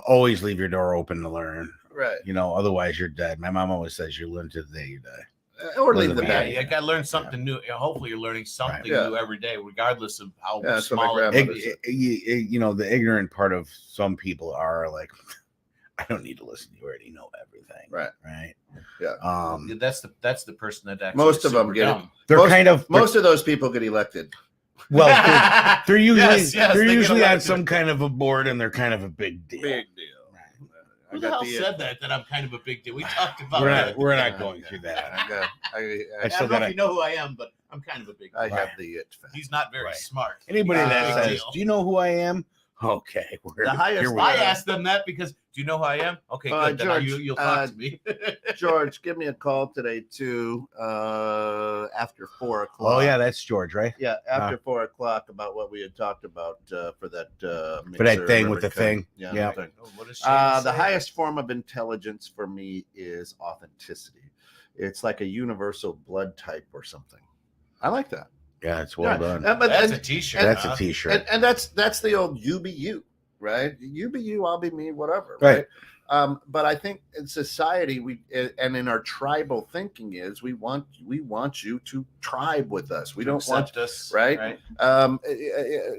Always leave your door open to learn. Right. Otherwise you're dead. My mom always says you learn to the day you die. Or leave the bag. You got to learn something new. Hopefully, you're learning something new every day, regardless of how small it is. The ignorant part of some people are like, I don't need to listen. You already know everything. Right. Yeah. That's the person that actually most of them get dumb. They're most of those people get elected. Well, they're usually they usually on some kind of a board, and they're kind of a big deal. Big deal. Who the hell said that I'm kind of a big deal? We talked about we're not going through that. I don't know if you know who I am, but I'm kind of a big deal. I have the it. He's not very smart. Anybody that says, "Do you know who I am?" Okay, the highest. I asked them that because, do you know who I am? Okay, good. George, then you'll talk to me. George, give me a call today too. After 4:00. Oh yeah, that's George, right? Yeah, after 4:00 about what we had talked about for that thing with the thing. Yeah. Oh, what is the highest form of intelligence for me is authenticity. It's like a universal blood type or something. I like that. Yeah, it's well done. That's a t-shirt. That's a t-shirt. And that's the old you be you, right? You be you, I'll be me, whatever. Right. But I think in society and in our tribal thinking is we want you to tribe with us. We don't want us, right?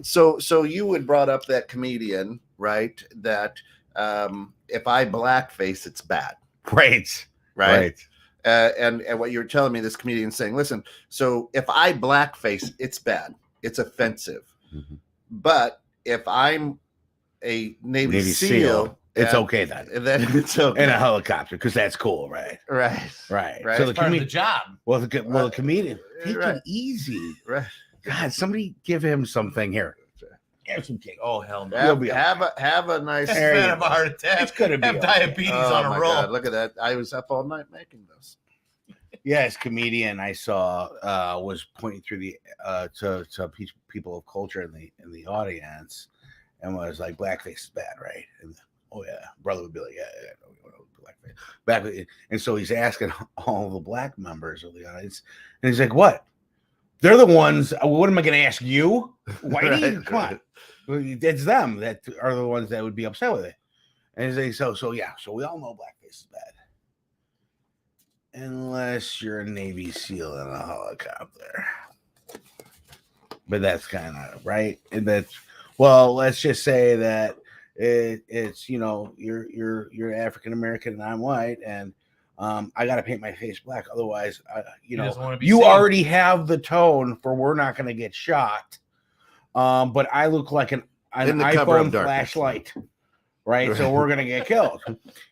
So you had brought up that comedian, right? That if I blackface, it's bad. Right. And what you're telling me, this comedian saying, listen, so if I blackface, it's bad. It's offensive. Mm-hmm. But if I'm a Navy SEAL, it's okay then. Then it's okay. In a helicopter, because that's cool, right? Right. So the part of the job. Well, the comedian, take it easy. Right. God, somebody give him something here. Have some cake. Oh hell no! Have a nice. Have a heart attack. It's gonna be have diabetes on a roll. God, look at that! I was up all night making those. Yes, comedian I saw was pointing through the to people of culture in the audience, and was like, blackface is bad, right? And oh yeah, brother would be like, yeah, blackface. And so he's asking all the black members of the audience, and he's like, what? They're the ones. What am I going to ask you? Whitey? Come on. It's them that are the ones that would be upset with it. And he's like, so we all know blackface is bad. Unless you're a Navy SEAL in a helicopter. But that's kind of right. And that's, well, let's just say that it's you're African American and I'm white, and I got to paint my face black. Otherwise, you already have the tone for we're not going to get shot. But I look like an In the cover of iPhone darkness. flashlight, right? So we're gonna get killed.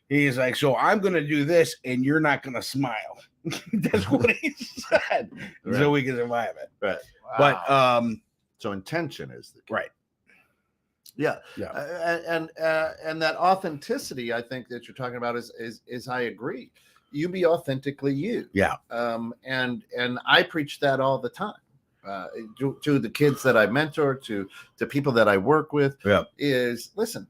He's like, so I'm gonna do this, and you're not gonna smile. That's what he said, Right. so we can survive it. Right. But So intention is the key. right. Yeah. Yeah. And that authenticity, I think that you're talking about is I agree. You be authentically you. Yeah. And I preach that all the time. To the kids that I mentor, to people that I work with, is listen,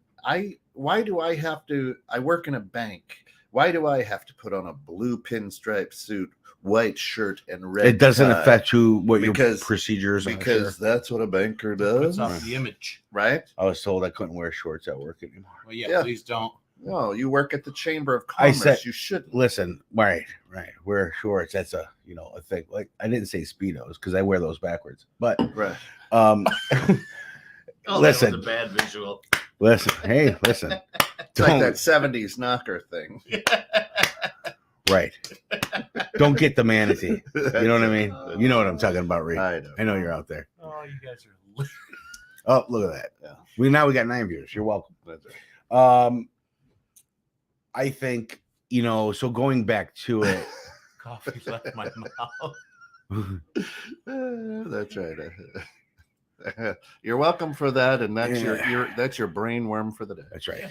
why do I have to, I work in a bank. Why do I have to put on a blue pinstripe suit, white shirt, and red It doesn't tie? affect what your Because- procedures are. Because that's what a banker Puts does, off the image. right? I was told I couldn't wear shorts at work anymore. Well, yeah, Yeah. please don't. No, you work at the Chamber of I Commerce. said- You shouldn't. Listen, right. Wear shorts. That's a thing. Like I didn't say Speedos because I wear those backwards. But Right. Listen. That was a bad visual. listen. Hey, listen. It's like that 70s knocker thing. Right. Don't get the manatee. You know what I mean? You know what I'm talking about, Reed. I know. I know you're out there. Oh, you guys are. Oh, look at that. Yeah. We got 9 viewers. You're welcome. That's right. I think, so going back to it. Coffee left my mouth. That's right. You're welcome for that, and that's that's your brain worm for the day. That's right.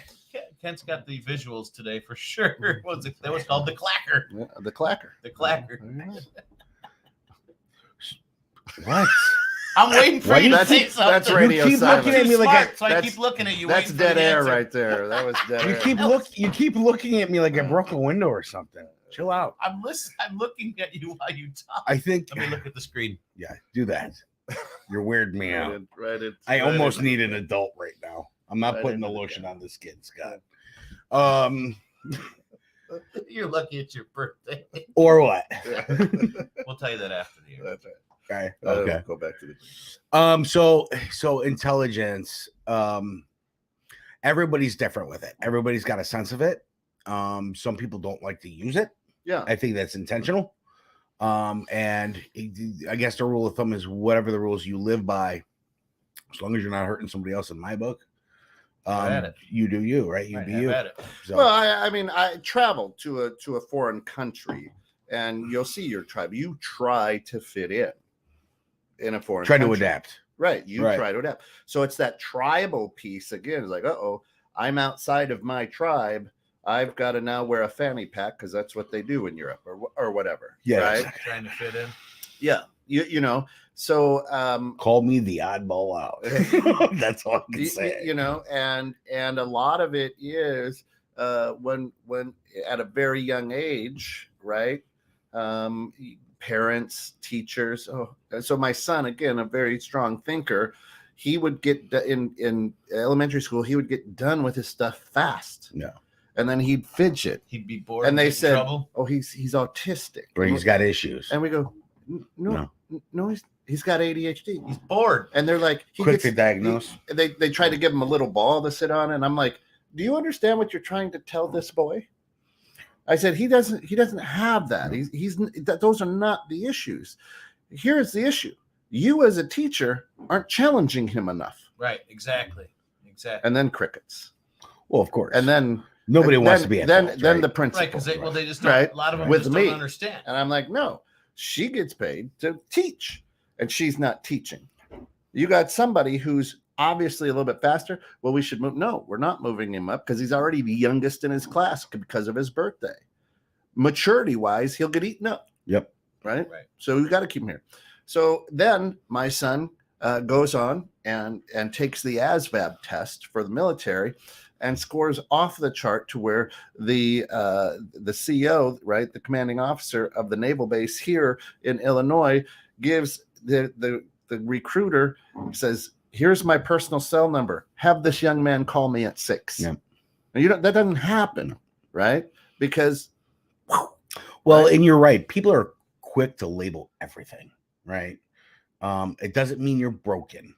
Kent's got the visuals today for sure. What was it? That was called the clacker. Yeah, the clacker. The clacker. What? I'm waiting for Why you you to say keep- something. that's radio You keep silence. looking at me like Smart, so I that's- keep looking at you. That's waiting for dead the air answer. right there. That was dead You air. keep looking at me like I broke a window or something. Chill out. I'm listening. I'm looking at you while you talk. I think. Let me look at the screen. Yeah, do that. You're weirding me out. I Right almost in. need an adult right now. I'm not Right putting the into the lotion gut. on the skin, Scott. You're lucky it's your birthday. Or what? We'll tell you that after the year. That's right. Okay. Okay. Go back to the. So intelligence. Everybody's different with it. Everybody's got a sense of it. Some people don't like to use it. Yeah. I think that's intentional. And I guess the rule of thumb is whatever the rules you live by, as long as you're not hurting somebody else. In my book, Have at it. you do you, right? You Right, be have you. at it. So, Well, I mean, I traveled to a foreign country, and you'll see your tribe. You try to fit in a foreign try to country. adapt. Right. You Right. try to adapt. So it's that tribal piece again. It's like, I'm outside of my tribe. I've got to now wear a fanny pack because that's what they do in Europe or whatever. Yeah, Right. exactly. Trying to fit in. Yeah. You know. So Call me the oddball out. That's all I can say. and a lot of it is when at a very young age, right? Parents, teachers. So my son, again, a very strong thinker, he would get in elementary school, he would get done with his stuff fast. Yeah. And then he'd fidget. He'd be bored. And they get in said, trouble. "Oh, he's autistic." Or he's got issues. And we go, "No, he's got ADHD." He's bored. And they're like, Quick to diagnose. They try to give him a little ball to sit on, and I'm like, "Do you understand what you're trying to tell this boy?" I said, "He doesn't have that. Those are not the issues. Here's the issue: you as a teacher aren't challenging him enough." Right. Exactly. And then crickets. Well, of course. And then nobody and wants then, to be at then fault, then right? the principal. Right. Because they just don't. Right. A lot of them With just me. don't understand. And I'm like, "No, she gets paid to teach, and she's not teaching. You got somebody who's obviously a little bit faster. Well, we should move. No, we're not moving him up because he's already the youngest in his class because of his birthday. Maturity wise, he'll get eaten up. Yep. Right. Right. So we got to keep him here. So then my son goes on and takes the ASVAB test for the military and scores off the chart to where the CO, right, the commanding officer of the naval base here in Illinois, gives the recruiter, says, "Here's my personal cell number. Have this young man call me at 6." Yeah. And that doesn't happen, right? Because Well, right? and you're right. People are quick to label everything, right? It doesn't mean you're broken.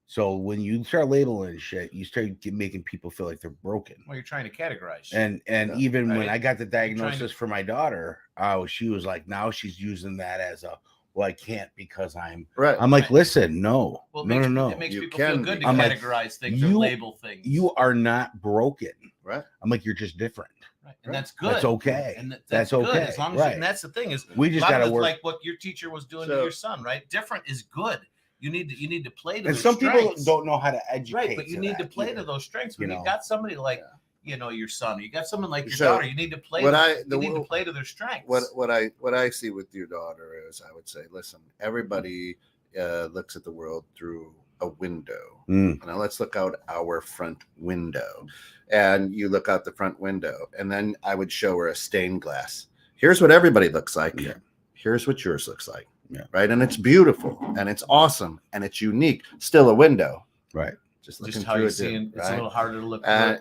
So when you start labeling shit, you start making people feel like they're broken. Well, you're trying to categorize. And Yeah, even when right. I got the trying diagnosis to- for my daughter, she was like, now she's using that as a, well, I can't because I'm Right. like, Right. listen, no, Well, it no. It makes You people can feel good be. to I'm like, categorize things or you- label things. You are not broken. Right. I'm like, you're just different. Right. And Right. that's good. That's okay. And That's good okay. as long as Right. and that's the thing is We a just lot got of to it's work. like what your teacher was doing to So- your son, right? Different is good. You need to play to And those some people strengths. don't know how to educate. Right, but you need to that play either. to those strengths. When You you know. got somebody like your son, you got someone like your So, daughter, you need to play. You need to play to their strengths. What I see with your daughter is, I would say, listen, everybody looks at the world through a window. Now let's look out our front window, and you look out the front window, and then I would show her a stained glass. Here's what everybody looks like. Yeah. Here's what yours looks like. Yeah. Right, and it's beautiful, and it's awesome, and it's unique. Still a window. Right. Just Just looking how through you it, see dude, it's a little harder to look. and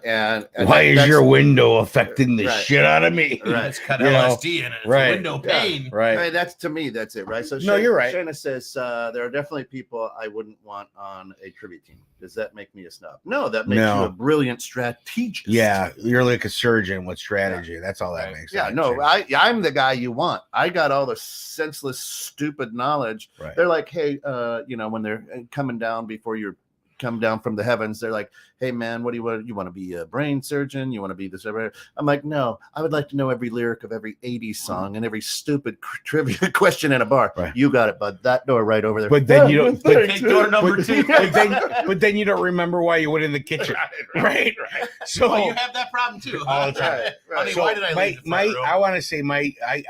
Why is that's- your window affecting the Right. shit out of me? Right. It's got You know, LSD in it. It's right. a window Yeah. pane. Right. Right, that's to me, that's it, right? So No, you're right. Shayna says there are definitely people I wouldn't want on a trivia team. Does that make me a snob? No, that makes No. you a brilliant strategist. Yeah, you're like a surgeon with strategy. That's all that Right. makes. Yeah, sense. no, I'm the guy you want. I got all the senseless, stupid knowledge. Right. They're like, hey, when they're coming down before you're come down from the heavens, they're like, hey man, what do you want? You want to be a brain surgeon? You want to be this? I'm like, no, I would like to know every lyric of every 80s song and every stupid trivia question in a bar. Right. You got it, bud. That door right over there. But then you don't. But, Take door number two. but then you don't remember why you went in the kitchen, right? So Oh, you have that problem too. All the time. Right. Honey, So why did I leave the front room? I want to say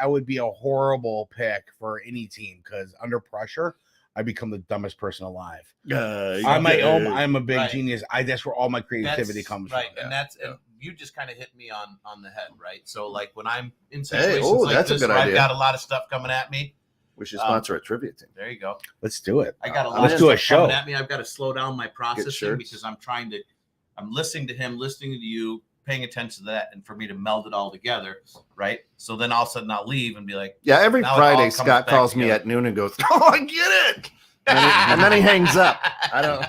I would be a horrible pick for any team because under pressure, I become the dumbest person alive. On my own, I'm a big Right. genius. That's where all my creativity comes right, from. and and you just kind of hit me on the head, right? So like when I'm in Hey, situations like that's a this good where idea. I've got a lot of stuff coming at me, We should sponsor a trivia team. there you go. Let's do it. I got a lot Let's of do a stuff show. coming at me. I've got to slow down my processing shirts. because I'm listening to him, listening to you, paying attention to that, and for me to meld it all together, right? So then all of a sudden I'll leave and be like, Yeah, every Now it all Friday comes Scott back calls me together. at noon and goes, "Oh, I get it," and then he hangs up. I don't.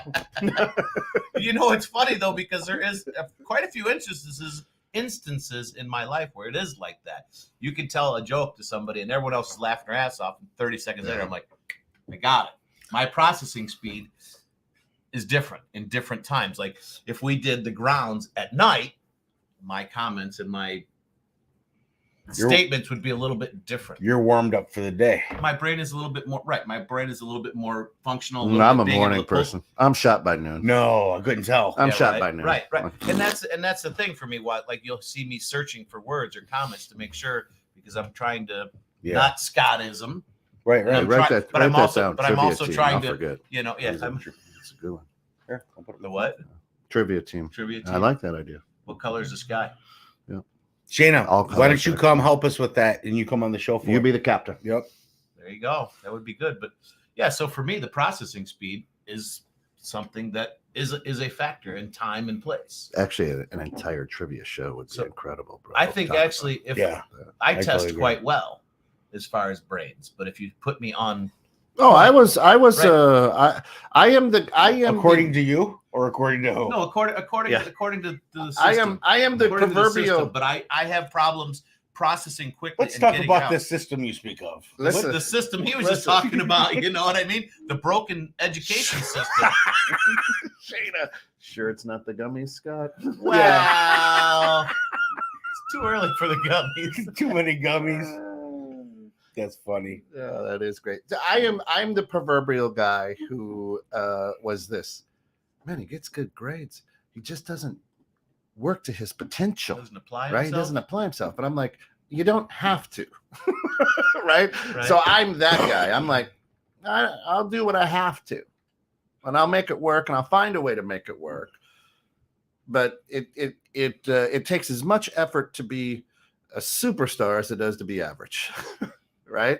You know, it's funny though because there is quite a few instances in my life where it is like that. You can tell a joke to somebody and everyone else is laughing their ass off, and 30 seconds later I'm like, I got it. My processing speed is different in different times. Like if we did the grounds at night, my comments and my statements would be a little bit different. You're warmed up for the day. My brain is a little bit more right. My brain is a little bit more functional. little I'm bit a being able morning to pull- person. I'm shot by noon. No, I couldn't tell. I'm Yeah, shot right, by noon. Right. And that's the thing for me. What like you'll see me searching for words or comments to make sure because I'm trying to not Scottism. Right. And I'm Write trying- that. but Write I'm that also- down. but I'm Trivia also team. trying I'll to- forget. Yeah, It's a good one. Here, I'll put it- The what? Trivia team. Trivia team. I like that idea. What color is the sky? Shayna, All why colors, don't you right? come help us with that and you come on the show for You it? be the captain. Yep. There you go. That would be good. But yeah, so for me, the processing speed is something that is a factor in time and place. Actually, an entire trivia show would be So, incredible, bro. I think Talk about actually, if Yeah. I I test totally agree. quite well as far as brains, but if you put me on, Oh, I was. Right. I am the. According to you or according to who? no, according Yeah. to the system. I am the according to the proverbial. system, but I have problems processing quickly. Let's and talk getting about out. the system you speak of. Listen, The system he was just Listen. talking about, you know what I mean? The broken education system. Shayna, sure, it's not the gummies, Scott. Well, it's too early for the gummies. Too many gummies. That's funny. Yeah, that is great. So I'm the proverbial guy who was this. Man, he gets good grades. He just doesn't work to his potential. Doesn't apply. Right? He himself. doesn't apply himself. But I'm like, you don't have to. right? Right. So I'm that guy. I'm like, I'll do what I have to. And I'll make it work and I'll find a way to make it work. But it takes as much effort to be a superstar as it does to be average. Right?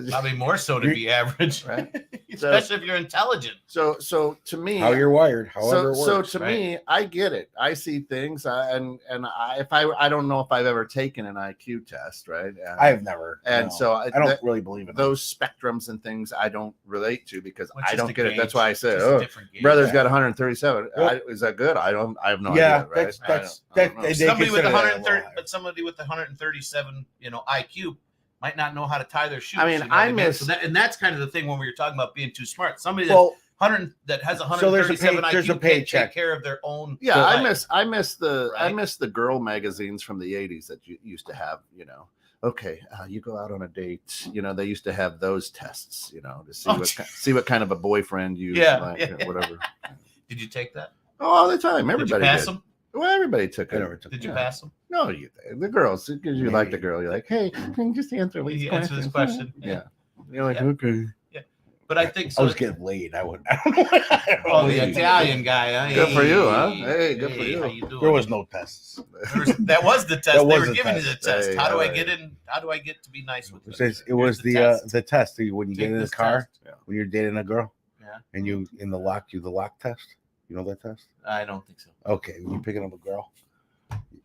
Probably more so to be average, Right. especially if you're intelligent. So to me, How you're wired, however so it works. to right? me, I get it. I see things, I don't know if I've ever taken an IQ test, right? And, I've never. and no. so I don't really believe in those spectrums and things I don't relate to because Which I is don't the get it. That's gauge, why I said, just a oh, different gauge. brother's Yeah. got 137. Yep. Is that good? I have no Yeah, idea. Right? that's I don't know. they somebody with consider that a 130, lot. but somebody with 137, IQ might not know how to tie their shoes. I mean, you know what I miss- So that, and that's kind of the thing when we were talking about being too smart. Somebody that's Well, that has So 137 there's a IQ can't paycheck. take care of their own. Yeah, So, I miss Right? the girl magazines from the 80s that you used to have, okay, you go out on a date, they used to have those tests, to see what kind of a boyfriend you like, whatever. Did you take that? Oh, all the time. Did you Everybody pass did. them? Well, everybody took I it. never took Did you Yeah. pass them? No, the girls, because you like the girl. You're like, hey, can you just answer these You answer this questions? question. Yeah. You're like, Yeah. okay. But I think so. I was getting laid. I don't know. Oh, the Italian guy. Huh? Good for you, huh? Hey, good for you. How you doing? There was no tests. That was the test. That They was were the giving you test. the test. Hey, How do I alright. get in? How do I get to be nice with It them? says it was Here's the test when you Take get in the this car test. when you're dating a girl Yeah. and you in the lock test. You know that test? I don't think so. Okay, when you're picking up a girl.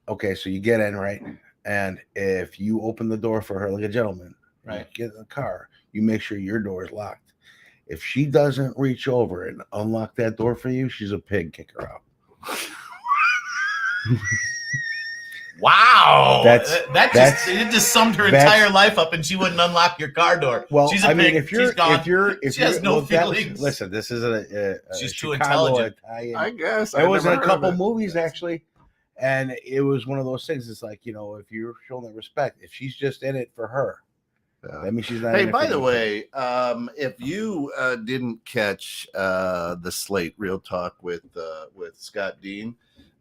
Okay, so you get in, right? And if you open the door for her like a gentleman, Right. you get in the car, you make sure your door is locked. If she doesn't reach over and unlock that door for you, she's a pig. Kick her out. Wow, That's- it just summed her that's- entire life up, and she wouldn't unlock your car door. Well, she's a I mean, pig. if you're, she's gone. if She has no that was- feelings. listen, this is a She's too Chicago intelligent. Italian. I guess. I was in never a heard of couple it. movies actually, and it was one of those things. It's like, if you're showing that respect, if she's just in it for her, Yeah. that means she's not. Hey, in it by for the you. way, if you didn't catch the Slate Real Talk with Scott Dean,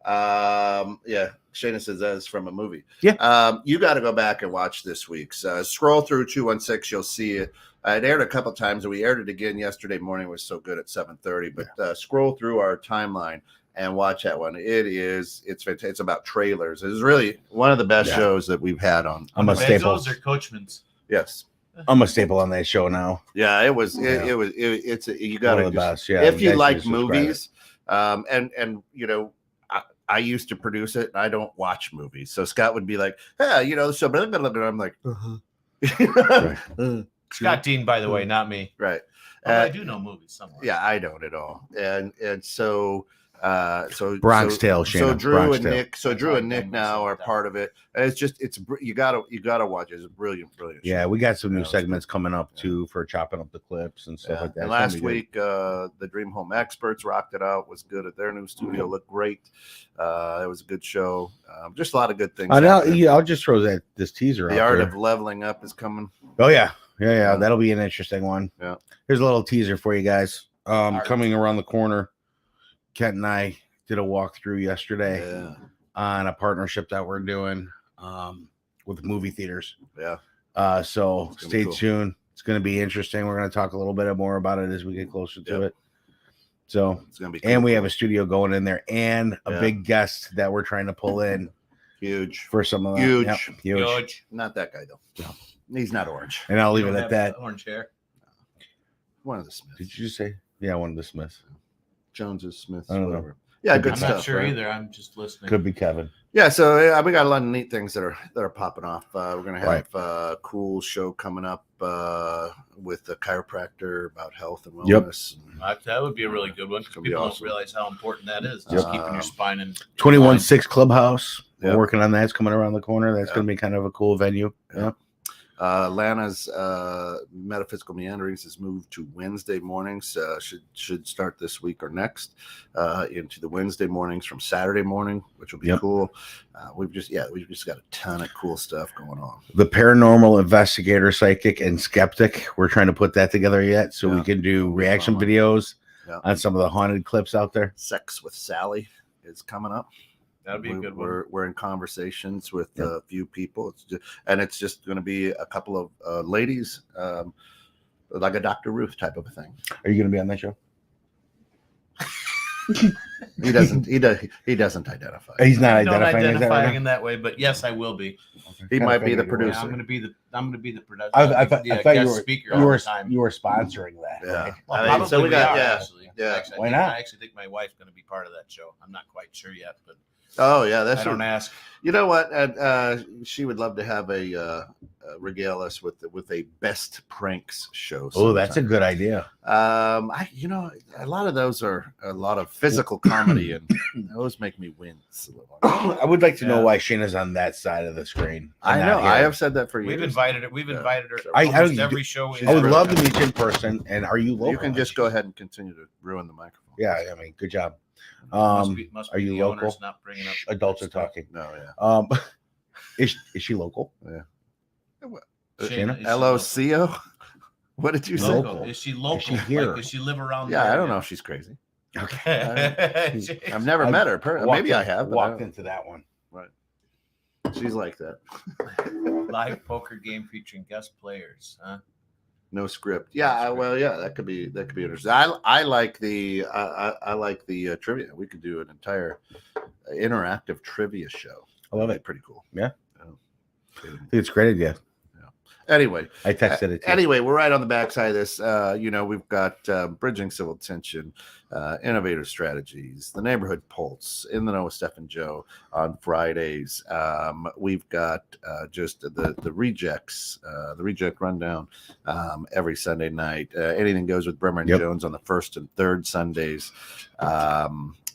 yeah, Shayna says that is from a movie. Yeah. You got to go back and watch this week's. Scroll through 216, you'll see it. It aired a couple times, and we aired it again yesterday morning. It was so good at 7:30. But scroll through our timeline and watch that one. It's fantastic. It's about trailers. It's really one of the best shows that we've had on. I'm a staple. Bezos or Coachman's? Yes. I'm a staple on that show now. Yeah, it was. Yeah. It's you got One to of the best. Yeah, if you guys like should subscribe. movies, and I used to produce it, and I don't watch movies. So Scott would be like, "Yeah, so blah, blah, blah, blah." I'm like, Right. Scott Dean, by the way, not me. right. Although I do know movies somewhere. Yeah, I don't at all. And so Bronx Tale, So Shayna, Drew Bronx and Tale. Nick, Drew and Nick now are part of it. And it's just you gotta watch it. It's a brilliant. Yeah, show. we got some new Yeah, segments coming up Yeah. too for chopping up the clips and stuff Yeah. like that. And It's gonna last be good. week, the Dream Home Experts rocked it out. Was good at their new studio. Looked great. It was a good show. Just a lot of good things. out there. I'll just throw this teaser The out Art there. of Leveling Up is coming. Oh yeah. Yeah. That'll be an interesting one. Yeah. Here's a little teaser for you guys. Art. Coming around the corner, Kent and I did a walkthrough yesterday Yeah, on a partnership that we're doing with movie theaters. yeah. So It's gonna be stay cool. tuned. It's going to be interesting. We're going to talk a little bit more about it as we get closer to Yep. it. So, It's gonna be. and cool. we have a studio going in there and a Yeah. big guest that we're trying to pull in huge. for some of that. Huge. Yep, huge. George. Not that guy though. No. He's not orange. And I'll leave You it don't at have that. Orange hair. One of the Smiths. Did you just say? Yeah, one of the Smiths. Jones's Smiths. I don't know. Whatever. Yeah, good I'm stuff. not sure right? either. I'm just listening. Could be Kevin. Yeah, so we got a lot of neat things that are popping off. We're gonna have Right. a cool show coming up with the chiropractor about health and Yep. wellness. That would be a really good one because It's gonna be people awesome. don't realize how important that is. Yep. Just keeping your spine in 21-6 Clubhouse. Yep. We're working on that. It's coming around the corner. That's Yep. going to be kind of a cool venue. Yep. Yeah. Lana's metaphysical meanderings has moved to Wednesday mornings. Should start this week or next into the Wednesday mornings from Saturday morning, which will be Yep. cool. We've just got a ton of cool stuff going on. The paranormal investigator, psychic, and skeptic. We're trying to put that together yet so we Yeah. can do reaction Fun one. videos Yeah. on some of the haunted clips out there. Sex with Sally is coming up. That'd be a good one. We're in conversations with Yep. a few people. It's just going to be a couple of ladies, like a Dr. Ruth type of a thing. Are you going to be on that show? He doesn't. He doesn't identify. He's not I don't identifying as that identifying right in that way, but yes, I will be. He now? might be the Kinda figured you were. producer. I'm gonna be the producer. I thought guest you were speaker you all were the time. you were sponsoring that. Yeah. Right? Well, I mean, probably so we got- are, yeah, actually. yeah. Actually, Why not? I actually think my wife's going to be part of that show. I'm not quite sure yet, but Oh yeah, that's I don't ask. You know what? She would love to have regale us with a best pranks show. Oh, that's a sometime. good idea. A lot of those are a lot of physical comedy, and those make me wince a little. I would like to know Yeah. why Shayna's on that side of the screen. I and know. not I here. have said that for years. We've invited her. We've invited her. I- almost every show. she's I would really love to good. meet you in person. And are you local? You can just go ahead and continue to ruin the microphone. Yeah, I mean, good job. Must be Are you the local? owners not bringing up Adults are stuff. talking. No, yeah. Is she local? Shayna, is she LOCO? What did you say? local? Is she local? she here? Like, does she live around? Yeah, the I don't know area? if she's crazy. Okay. I've never met her. Maybe I have. But I Walked don't- into that one. She's like that. Live poker game featuring guest players. Huh? No script. Yeah, well, yeah, that could be interesting. I like the I like the trivia. We could do an entire interactive trivia show. I love That'd be it. pretty cool. Yeah. Yeah. I think it's a great idea. Anyway, I texted it to you. Anyway, we're right on the backside of this. We've got Bridging Civil Tension, Innovative Strategies, the Neighborhood Pulse, In the Know with Steph and Joe on Fridays. We've got just the Rejects, the Reject Rundown every Sunday night. Anything Goes with Bremer and Yep. Jones on the first and third Sundays.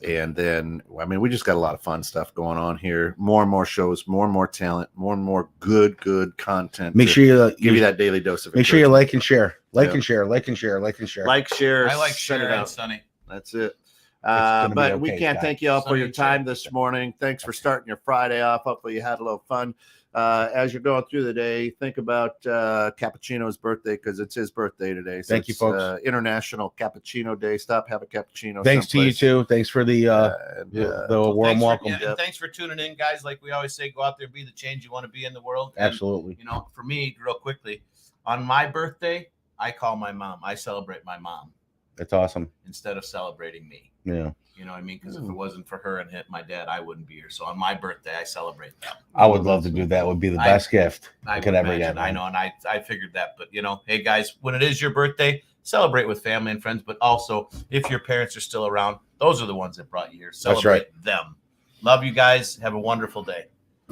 And then, I mean, we just got a lot of fun stuff going on here. More and more shows, more and more talent, more and more good content. Make to sure you give you that daily dose of make sure you encouragement. like and share, like Yeah. and share, like and share, like and share. Like, share, I like send it Sharon out. Sunny. That's it. gonna be But we okay, can't guys. thank you all for Sunny your and time Sharon. this morning. Thanks for starting your Friday off. Hopefully you had a little fun. As you're going through the day, think about Cappuccino's birthday because it's his birthday today. So Thank you, it's, folks. International Cappuccino Day. Stop, have a cappuccino. Thanks to you someplace. too. Thanks for the And, warm Thanks welcome. and thanks for tuning in, guys. Like we always say, go out there, be the change you want to be in the world. And, Absolutely. you know, for me, real quickly, on my birthday, I call my mom. I celebrate my mom That's awesome. instead of celebrating me. Yeah. You know what I mean? Because if it wasn't for her and my dad, I wouldn't be here. So on my birthday, I celebrate them. I would love to do that. Would be the best gift I I could would ever imagine. get. I know, and I figured that. But you know, hey guys, when it is your birthday, celebrate with family and friends. But also, if your parents are still around, those are the ones that brought you here. Celebrate them. Love you guys. Have a wonderful day.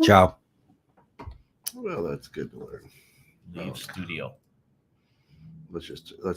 Ciao. well, that's good to learn. Leave studio. Let's